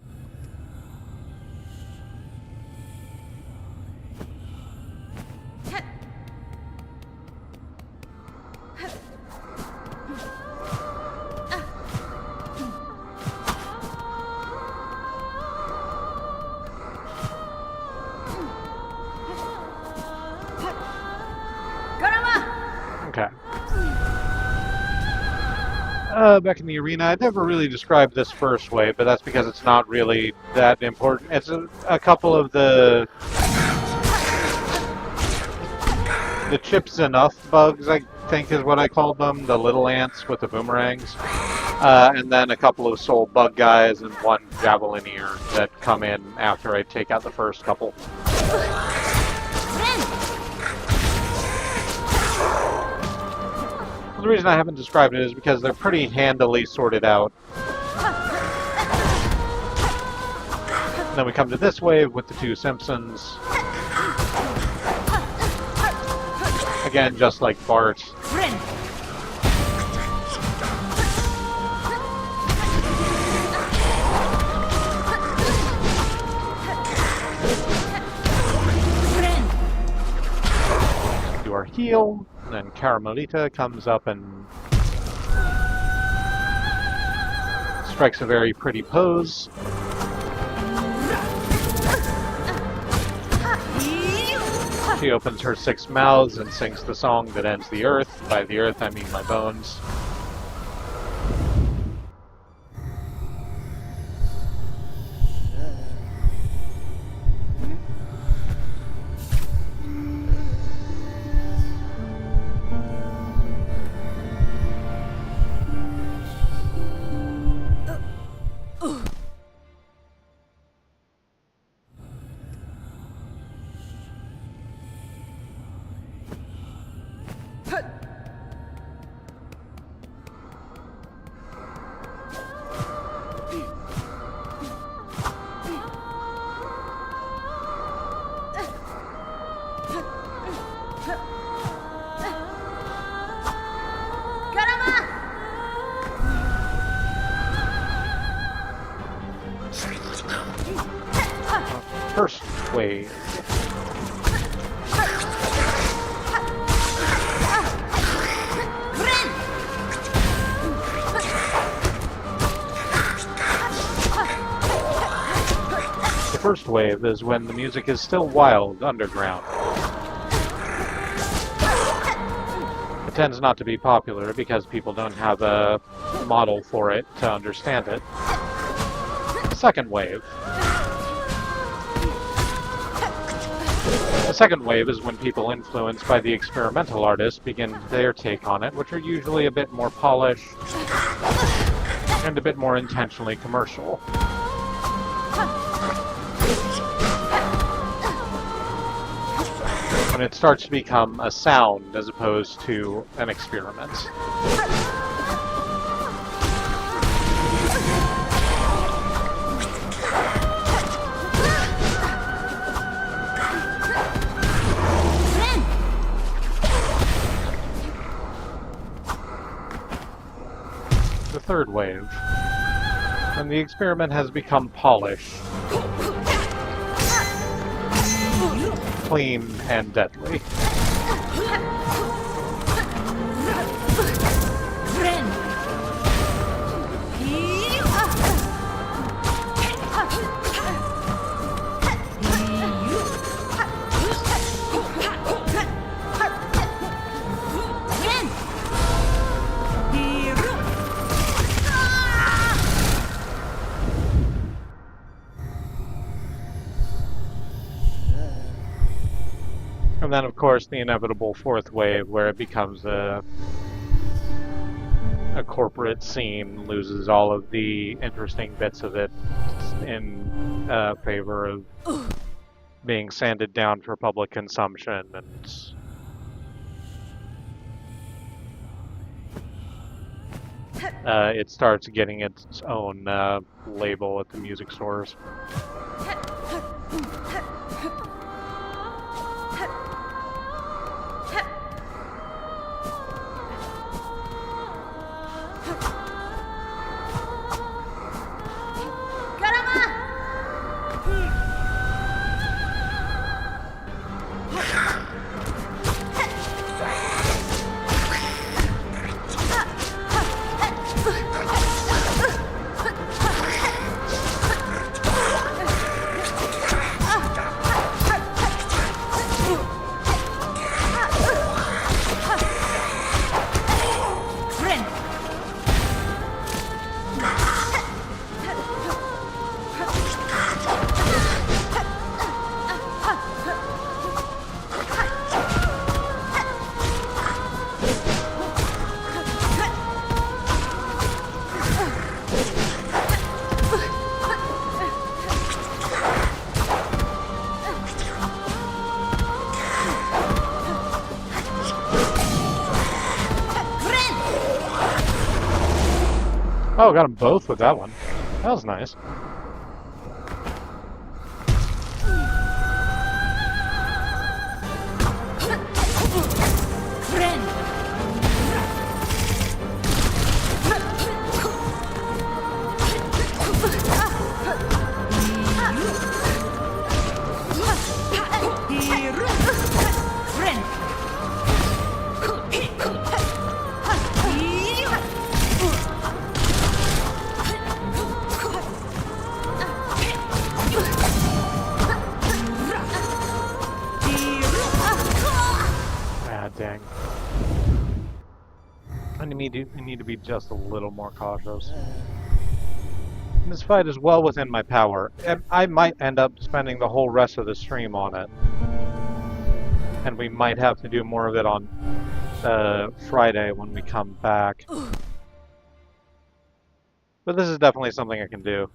Okay. Back in the arena, I never really described this first wave, but that's because it's not really that important. It's a couple of the chips enough bugs, I think is what I called them, the little ants with the boomerangs. And then a couple of soul bug guys and one javelineer that come in after I take out the first couple. The reason I haven't described it is because they're pretty handily sorted out. And then we come to this wave with the two Simpsons. Again, just like Bart. Friend. Friend. Do our heal, and then Caramelita comes up and strikes a very pretty pose. She opens her 6 mouths and sings the song that ends the earth. By the earth, I mean my bones. First wave. The first wave is when the music is still wild underground. It tends not to be popular because people don't have a model for it to understand it. Second wave. The second wave is when people influenced by the experimental artists begin their take on it, which are usually a bit more polished and a bit more intentionally commercial. When it starts to become a sound as opposed to an experiment. The third wave, when the experiment has become polished, clean, and deadly. And then, of course, the inevitable fourth wave, where it becomes a corporate scene, loses all of the interesting bits of it in favor of being sanded down for public consumption, and it starts getting its own label at the music stores. Oh, got them both with that one. That was nice. Friend. Friend. Ah, dang. I need to be just a little more cautious. This fight is well within my power. I might end up spending the whole rest of the stream on it. And we might have to do more of it on Friday when we come back. But this is definitely something I can do.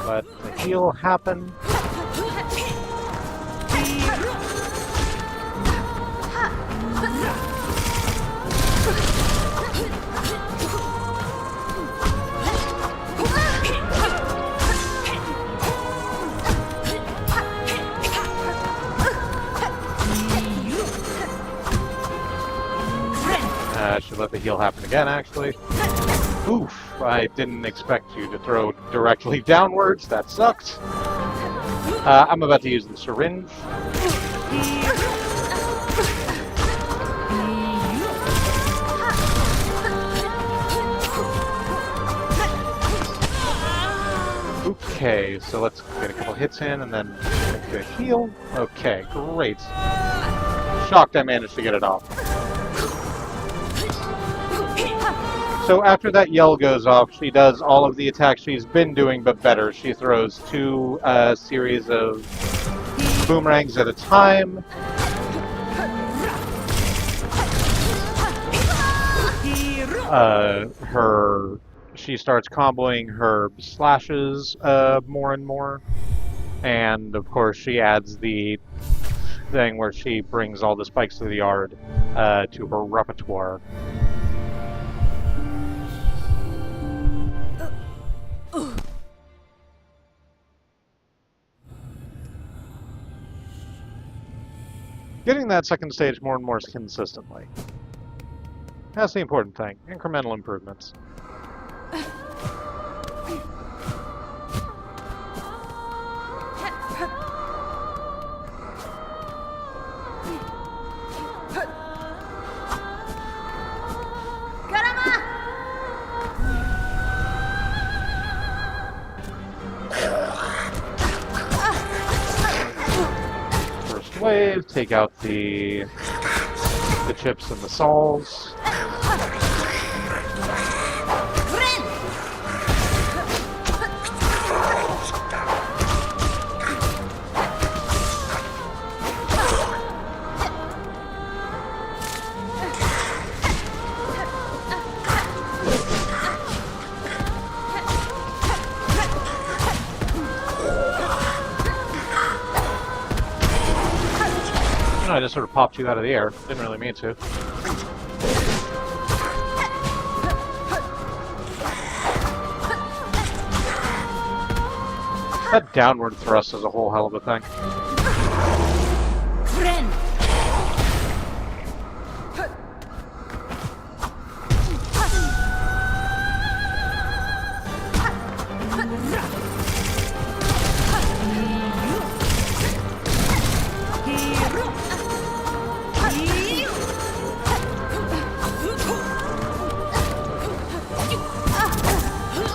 Let the heal happen. Should let the heal happen again, actually. Oof, I didn't expect you to throw directly downwards. That sucked. I'm about to use the syringe. Okay, so let's get a couple hits in and then get a heal. Okay, great. Shocked I managed to get it off. So after that yell goes off, she does all of the attacks she's been doing, but better. She throws two series of boomerangs at a time. She starts comboing her slashes more and more. And of course she adds the thing where she brings all the spikes to the yard to her repertoire. Getting that second stage more and more consistently. That's the important thing. Incremental improvements. Wave, take out the chips and the sols. I just sort of popped you out of the air. Didn't really mean to. That downward thrust is a whole hell of a thing. Friend.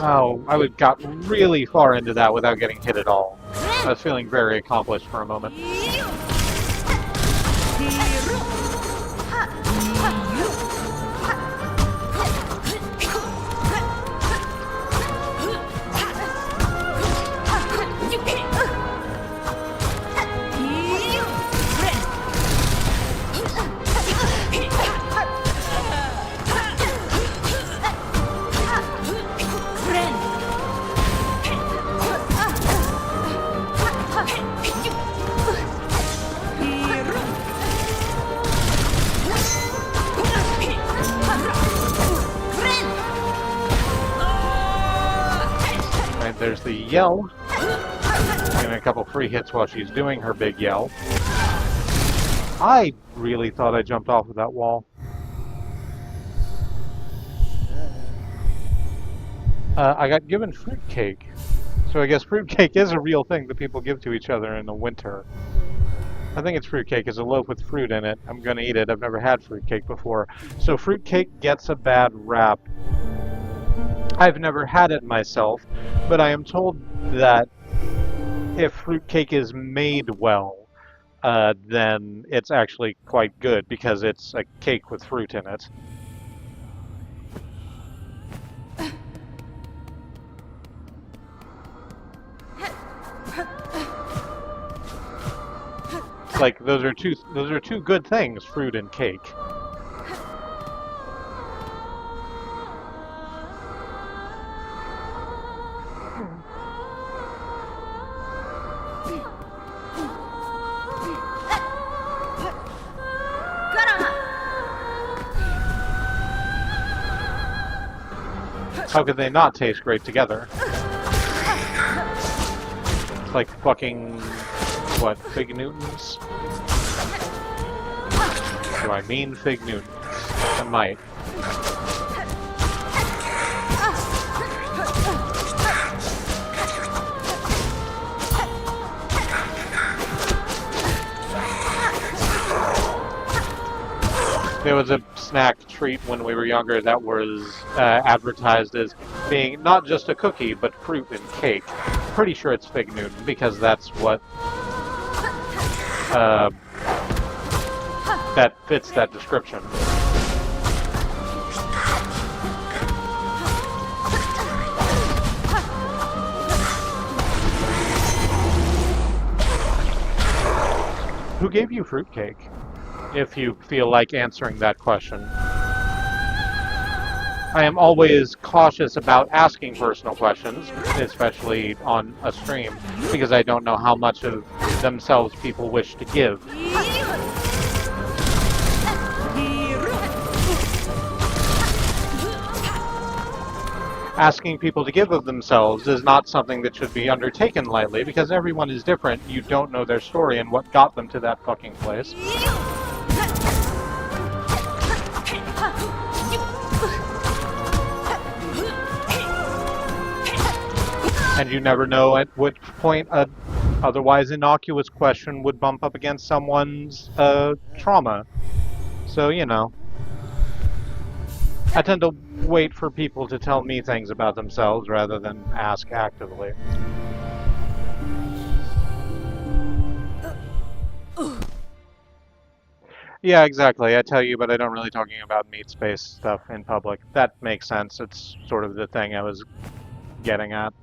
Oh, I would got really far into that without getting hit at all. I was feeling very accomplished for a moment. There's the yell. Getting a couple free hits while she's doing her big yell. I really thought I jumped off of that wall. I got given fruitcake. So I guess fruitcake is a real thing that people give to each other in the winter. I think it's fruitcake. It's a loaf with fruit in it. I'm gonna eat it. I've never had fruitcake before. So fruitcake gets a bad rap. I've never had it myself, but I am told that if fruitcake is made well, then it's actually quite good because it's a cake with fruit in it. Like those are two good things, fruit and cake. How could they not taste great together? It's like fucking, what, Fig Newtons? Do I mean Fig Newtons? I might. There was a snack treat when we were younger that was advertised as being not just a cookie, but fruit and cake. Pretty sure it's Fig Newton because that's what that fits that description. Who gave you fruitcake? If you feel like answering that question. I am always cautious about asking personal questions, especially on a stream, because I don't know how much of themselves people wish to give. Asking people to give of themselves is not something that should be undertaken lightly, because everyone is different. You don't know their story and what got them to that fucking place. And you never know at which point a otherwise innocuous question would bump up against someone's trauma. So, you know. I tend to wait for people to tell me things about themselves rather than ask actively. Yeah, exactly. I tell you, but I don't really talking about meat space stuff in public. That makes sense. It's sort of the thing I was getting at.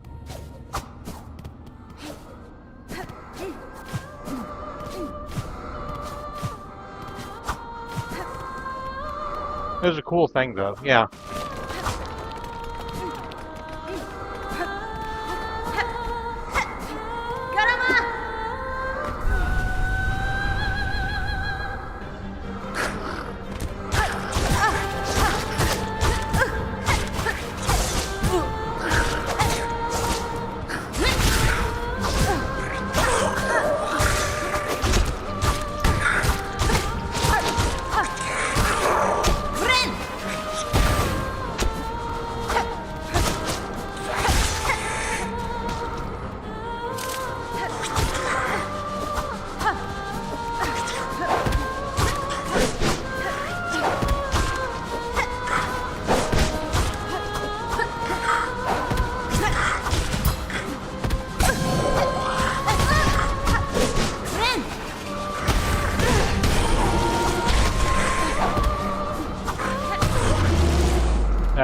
It was a cool thing, though. Yeah.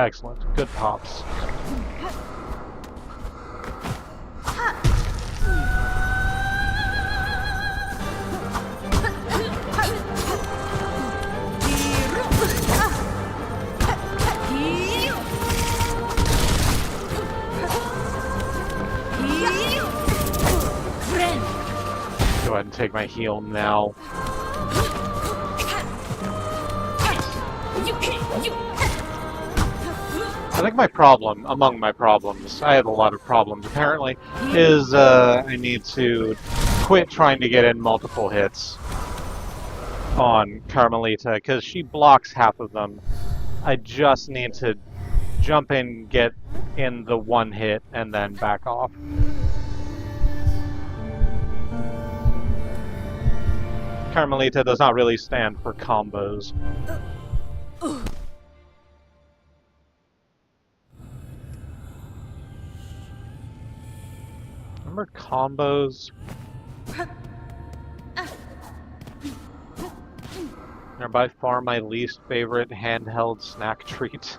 Excellent. Good pops. Go ahead and take my heal now. I think my problem, among my problems, I have a lot of problems apparently, is I need to quit trying to get in multiple hits on Carmelita, because she blocks half of them. I just need to jump in, get in the one hit, and then back off. Carmelita does not really stand for combos. Remember combos? They're by far my least favorite handheld snack treat.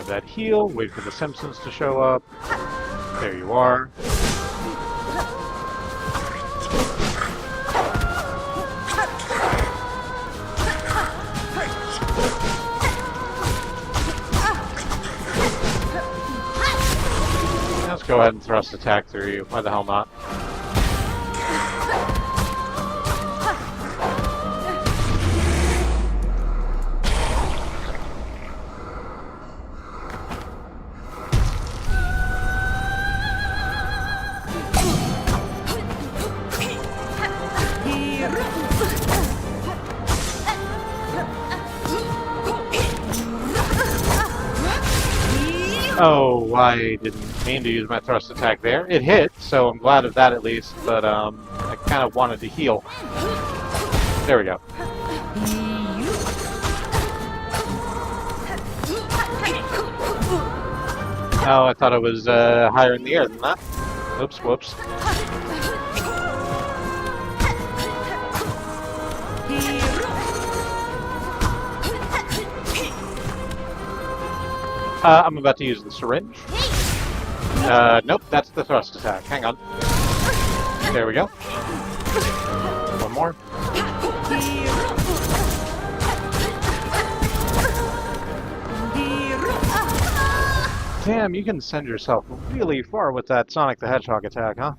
That heal, wait for the Simpsons to show up. There you are. Let's go ahead and thrust attack through you. Why the hell not? Oh, I didn't mean to use my thrust attack there. It hit, so I'm glad of that at least, but I kind of wanted to heal. There we go. Oh, I thought it was higher in the air than that. Oops, whoops. I'm about to use the syringe. Nope, that's the thrust attack. Hang on. There we go. One more. Damn, you can send yourself really far with that Sonic the Hedgehog attack, huh?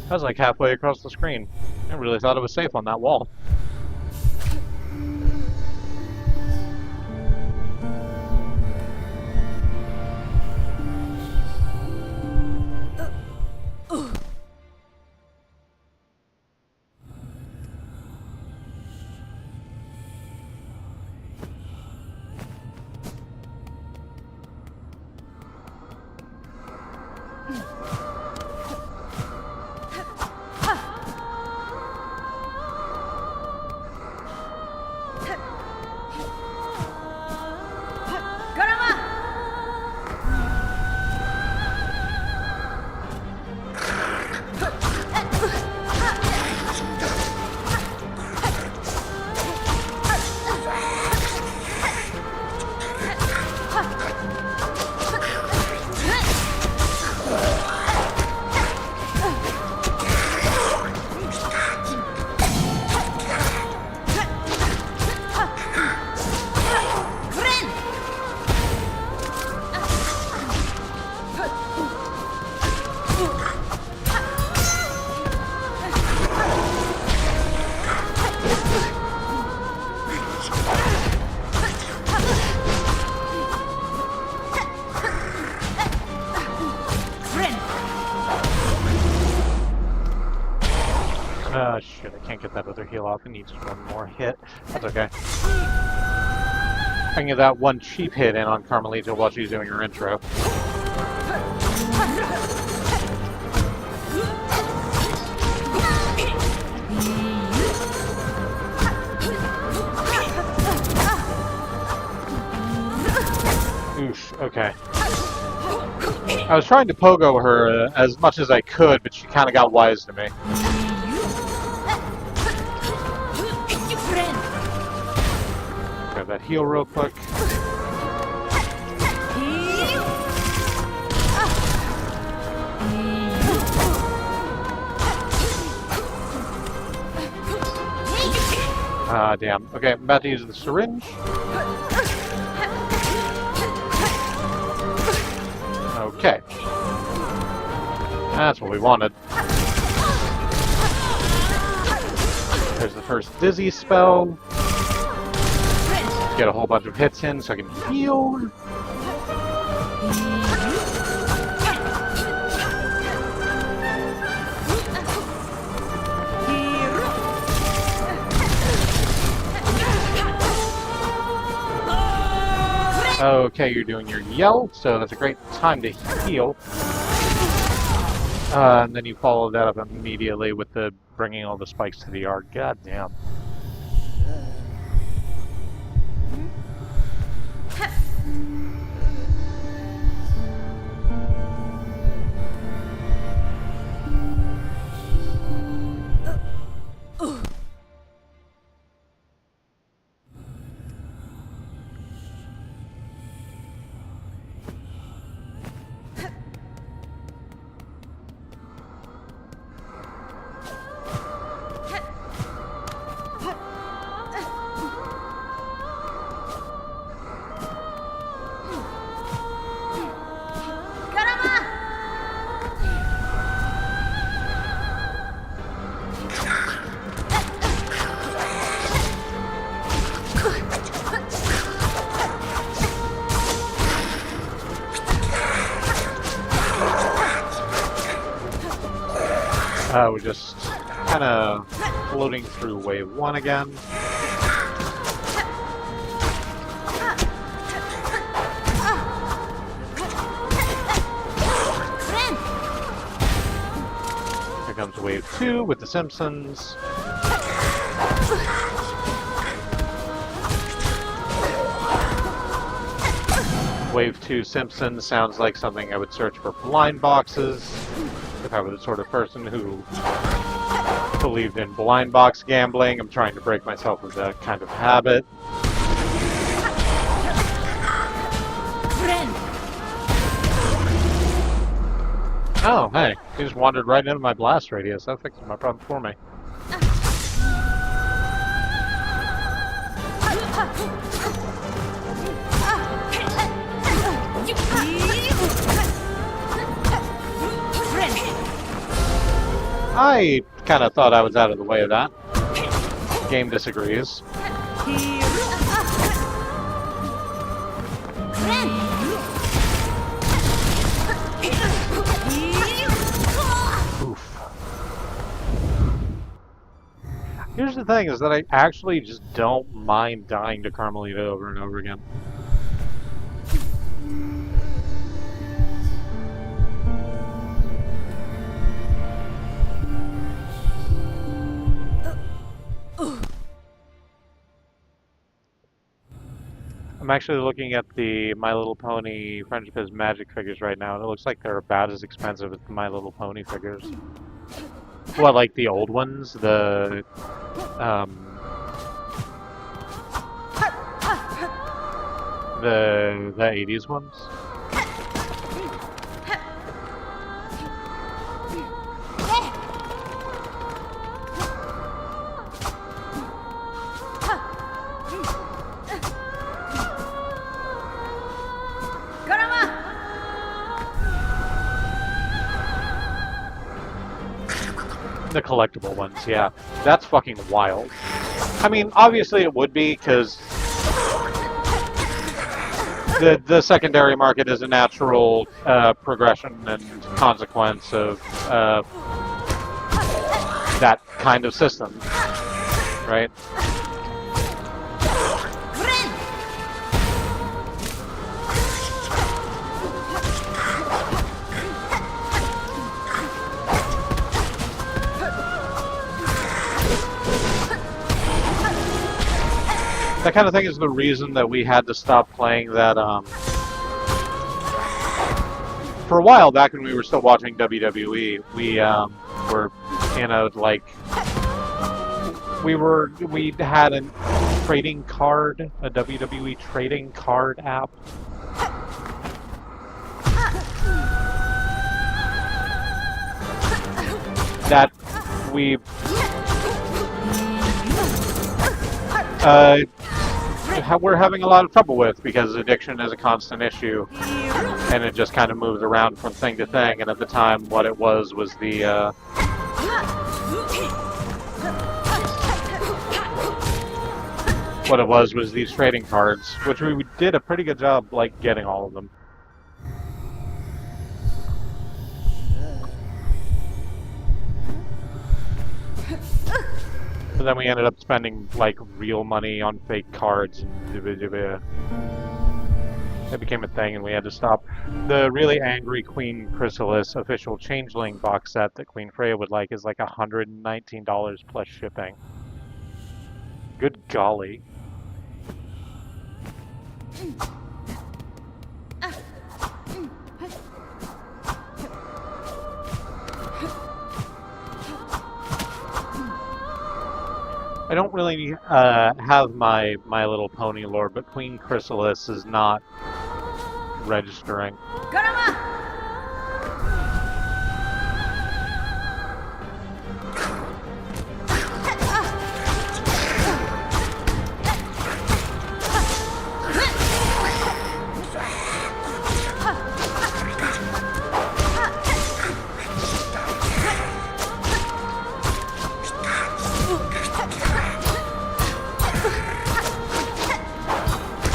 That was like halfway across the screen. I really thought it was safe on that wall. Oh shit, I can't get that other heal off. It needs one more hit. That's okay. I can get that one cheap hit in on Carmelita while she's doing her intro. Oof, okay. I was trying to pogo her as much as I could, but she kind of got wise to me. Grab that heal real quick. Ah, damn. Okay, I'm about to use the syringe. Okay. That's what we wanted. There's the first dizzy spell. Get a whole bunch of hits in so I can heal. Okay, you're doing your yell, so that's a great time to heal. And then you follow that up immediately with the bringing all the spikes to the yard. God damn. We're just kind of floating through wave 1 again. Here comes wave 2 with the Simpsons. Wave 2 Simpsons sounds like something I would search for blind boxes if I were the sort of person who believed in blind box gambling. I'm trying to break myself of that kind of habit. Oh, hey, he just wandered right into my blast radius. That fixes my problem for me. I kind of thought I was out of the way of that. Game disagrees. Oof. Here's the thing, is that I actually just don't mind dying to Carmelita over and over again. I'm actually looking at the My Little Pony Friendship is Magic figures right now, and it looks like they're about as expensive as the My Little Pony figures. What, like the old ones? The, the 80s ones? The collectible ones, yeah. That's fucking wild. I mean, obviously it would be, because the secondary market is a natural progression and consequence of that kind of system, right? That kind of thing is the reason that we had to stop playing that, for a while back when we were still watching WWE, we were in a, like, we had a trading card, a WWE trading card app. That we we're having a lot of trouble with because addiction is a constant issue, and it just kind of moves around from thing to thing. And at the time, what it was the these trading cards, which we did a pretty good job, like, getting all of them. But then we ended up spending, like, real money on fake cards. It became a thing, and we had to stop. The really angry Queen Chrysalis official Changeling box set that Queen Freya would like is like $119 plus shipping. Good golly. I don't really have my Little Pony lore, but Queen Chrysalis is not registering.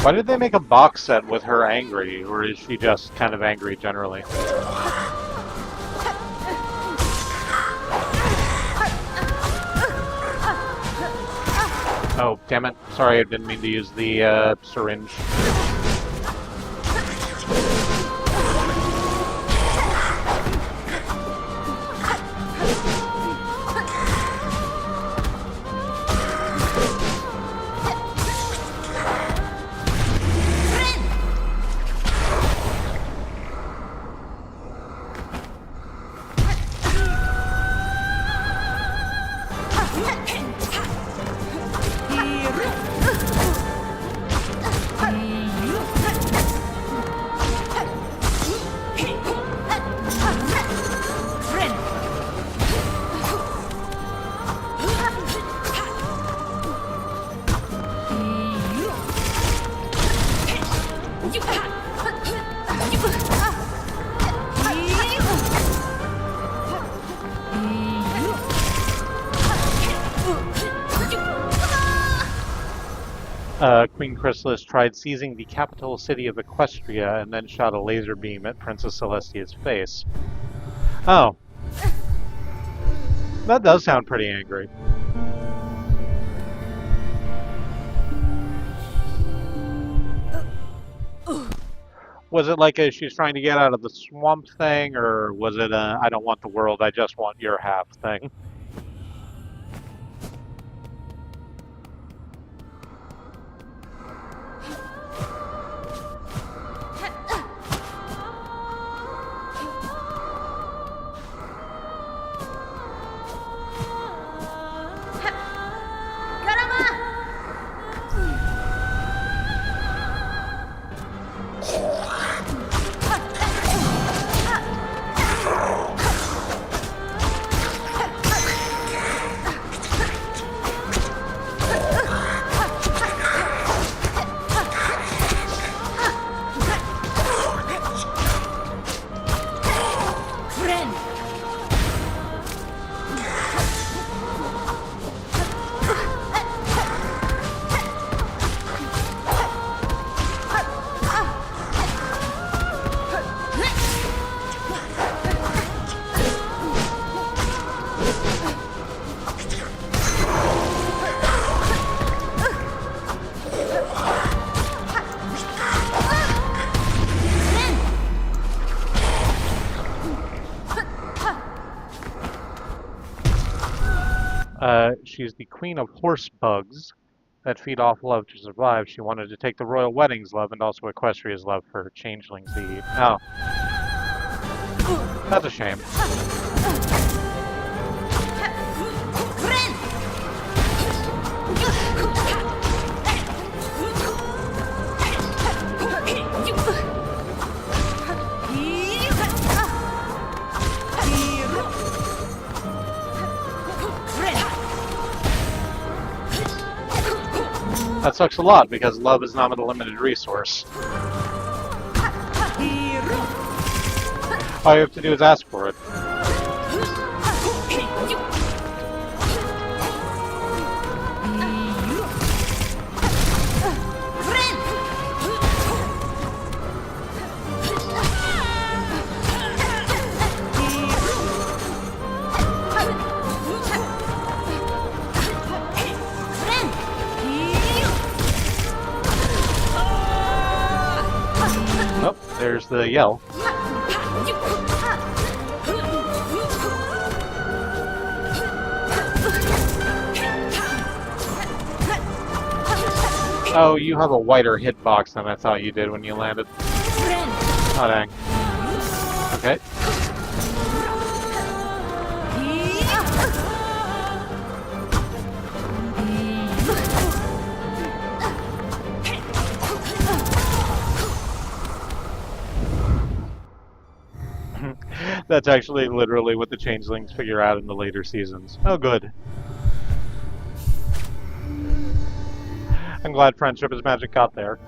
Why did they make a box set with her angry, or is she just kind of angry generally? Oh, damn it. Sorry, I didn't mean to use the syringe. Queen Chrysalis tried seizing the capital city of Equestria and then shot a laser beam at Princess Celestia's face. Oh. That does sound pretty angry. Was it like a she's trying to get out of the swamp thing, or was it a I don't want the world, I just want your half thing? she's the queen of horse bugs that feed off love to survive. She wanted to take the royal wedding's love and also Equestria's love for her changelings to eat. Oh, that's a shame. That sucks a lot because love is not a limited resource. All you have to do is ask for it. Oh, there's the yell. Oh, you have a wider hitbox than I thought you did when you landed. Oh, dang. Okay. That's actually literally what the changelings figure out in the later seasons. Oh, good. I'm glad Friendship is Magic got there.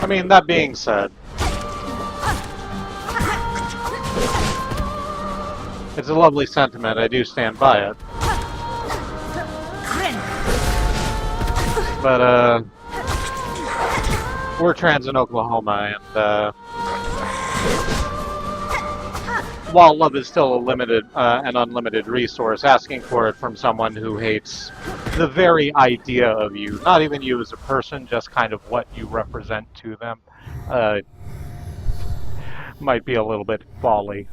I mean, that being said, it's a lovely sentiment. I do stand by it. But, we're trans in Oklahoma, and, while love is still a limited and unlimited resource, asking for it from someone who hates the very idea of you, not even you as a person, just kind of what you represent to them, might be a little bit folly.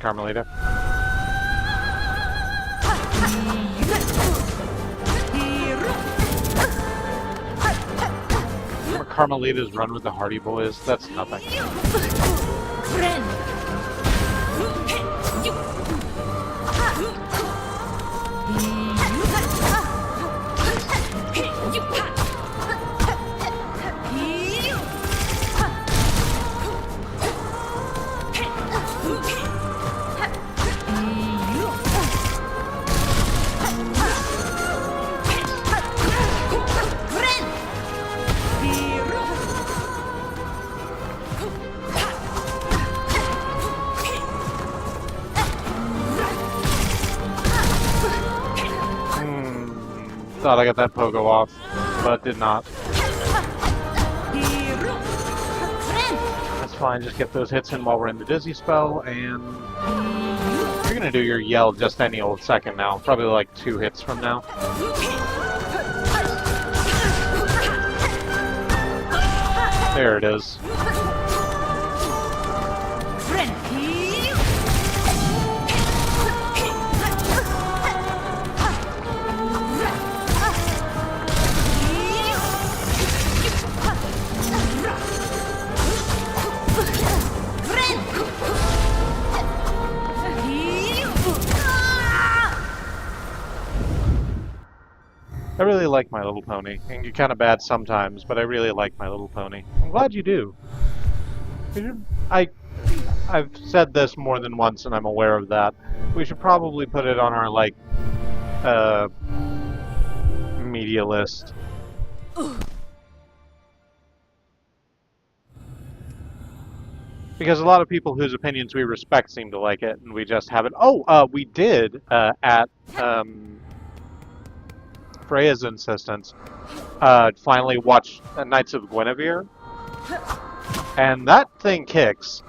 Carmelita. Remember Carmelita's run with the Hardy Boys? That's nothing. Friend. Thought I got that pogo off, but did not. That's fine, just get those hits in while we're in the Dizzy spell, and you're gonna do your yell just any old second now. Probably like 2 hits from now. There it is. I really like My Little Pony. And you're kind of bad sometimes, but I really like My Little Pony. I'm glad you do. I've said this more than once, and I'm aware of that. We should probably put it on our, like, media list. Because a lot of people whose opinions we respect seem to like it, and we just haven't. Oh, we did, at, Freya's insistence, finally watch Knights of Guinevere, and that thing kicks.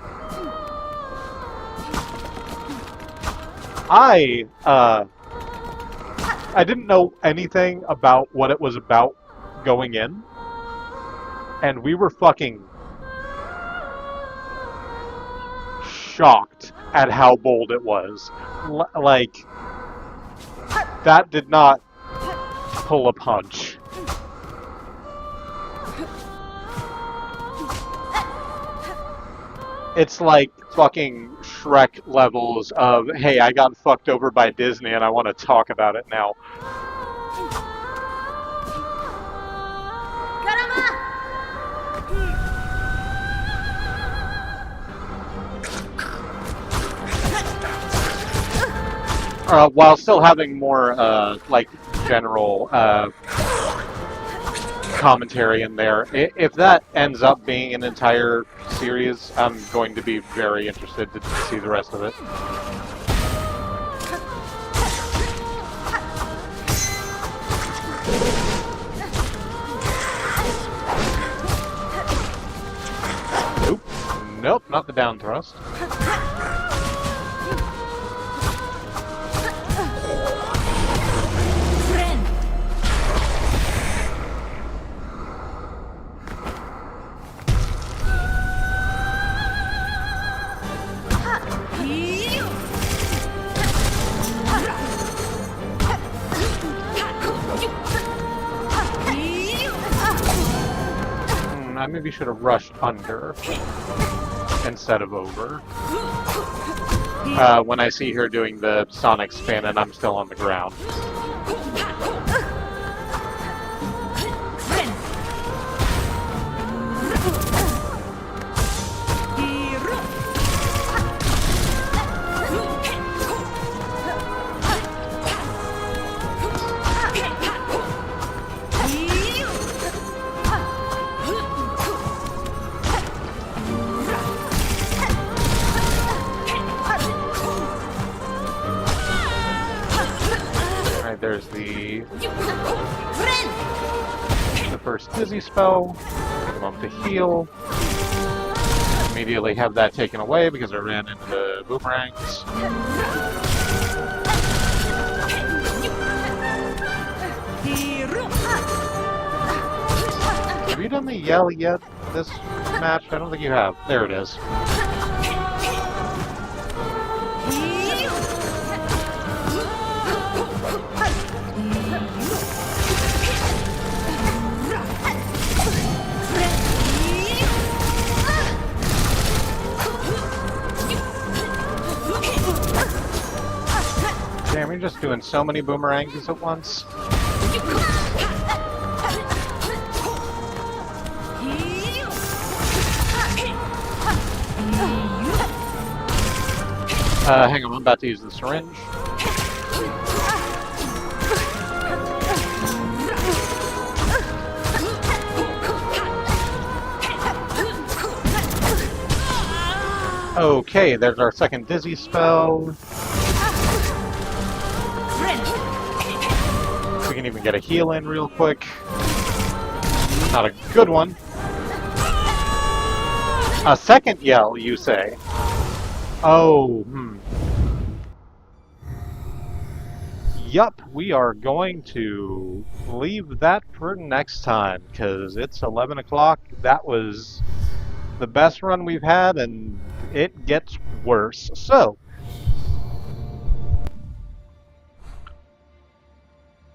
I didn't know anything about what it was about going in, and we were fucking shocked at how bold it was. Like, that did not pull a punch. It's like fucking Shrek levels of, hey, I got fucked over by Disney and I want to talk about it now. While still having more, like, general commentary in there. If that ends up being an entire series, I'm going to be very interested to see the rest of it. Nope, not the down thrust. I maybe should have rushed under instead of over. When I see her doing the sonic spin and I'm still on the ground. There's the first Dizzy spell. Take a moment to heal. Immediately have that taken away because I ran into the boomerangs. Have you done the yell yet this match? I don't think you have. There it is. just doing so many boomerangs at once. Hang on, I'm about to use the syringe. Okay, there's our second dizzy spell. We can even get a heal in real quick. Not a good one. A second yell, you say? Oh, Yup, we are going to leave that for next time, because it's 11 o'clock. That was the best run we've had, and it gets worse. So,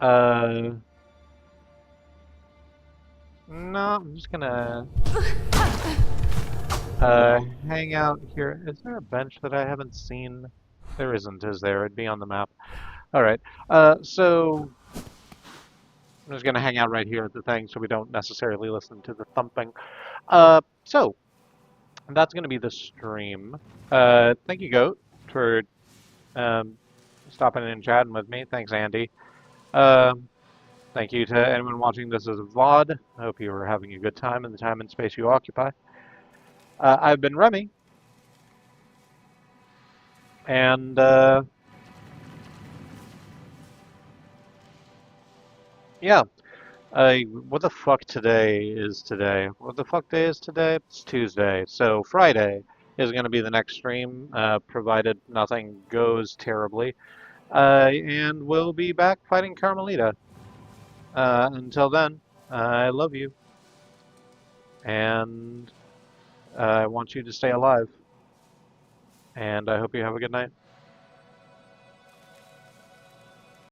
no, I'm just gonna, hang out here. Is there a bench that I haven't seen? There isn't, is there? It'd be on the map. Alright, so, I'm just gonna hang out right here at the thing so we don't necessarily listen to the thumping. So, that's gonna be the stream. Thank you, Goat, for stopping in and chatting with me. Thanks, Andy. Thank you to anyone watching this as a VOD. I hope you are having a good time in the time and space you occupy. I've been Remy, and yeah. What the fuck today is today? What the fuck day is today? It's Tuesday. So Friday is going to be the next stream, provided nothing goes terribly. And we'll be back fighting Carmelita. Until then, I love you. And I want you to stay alive. And I hope you have a good night.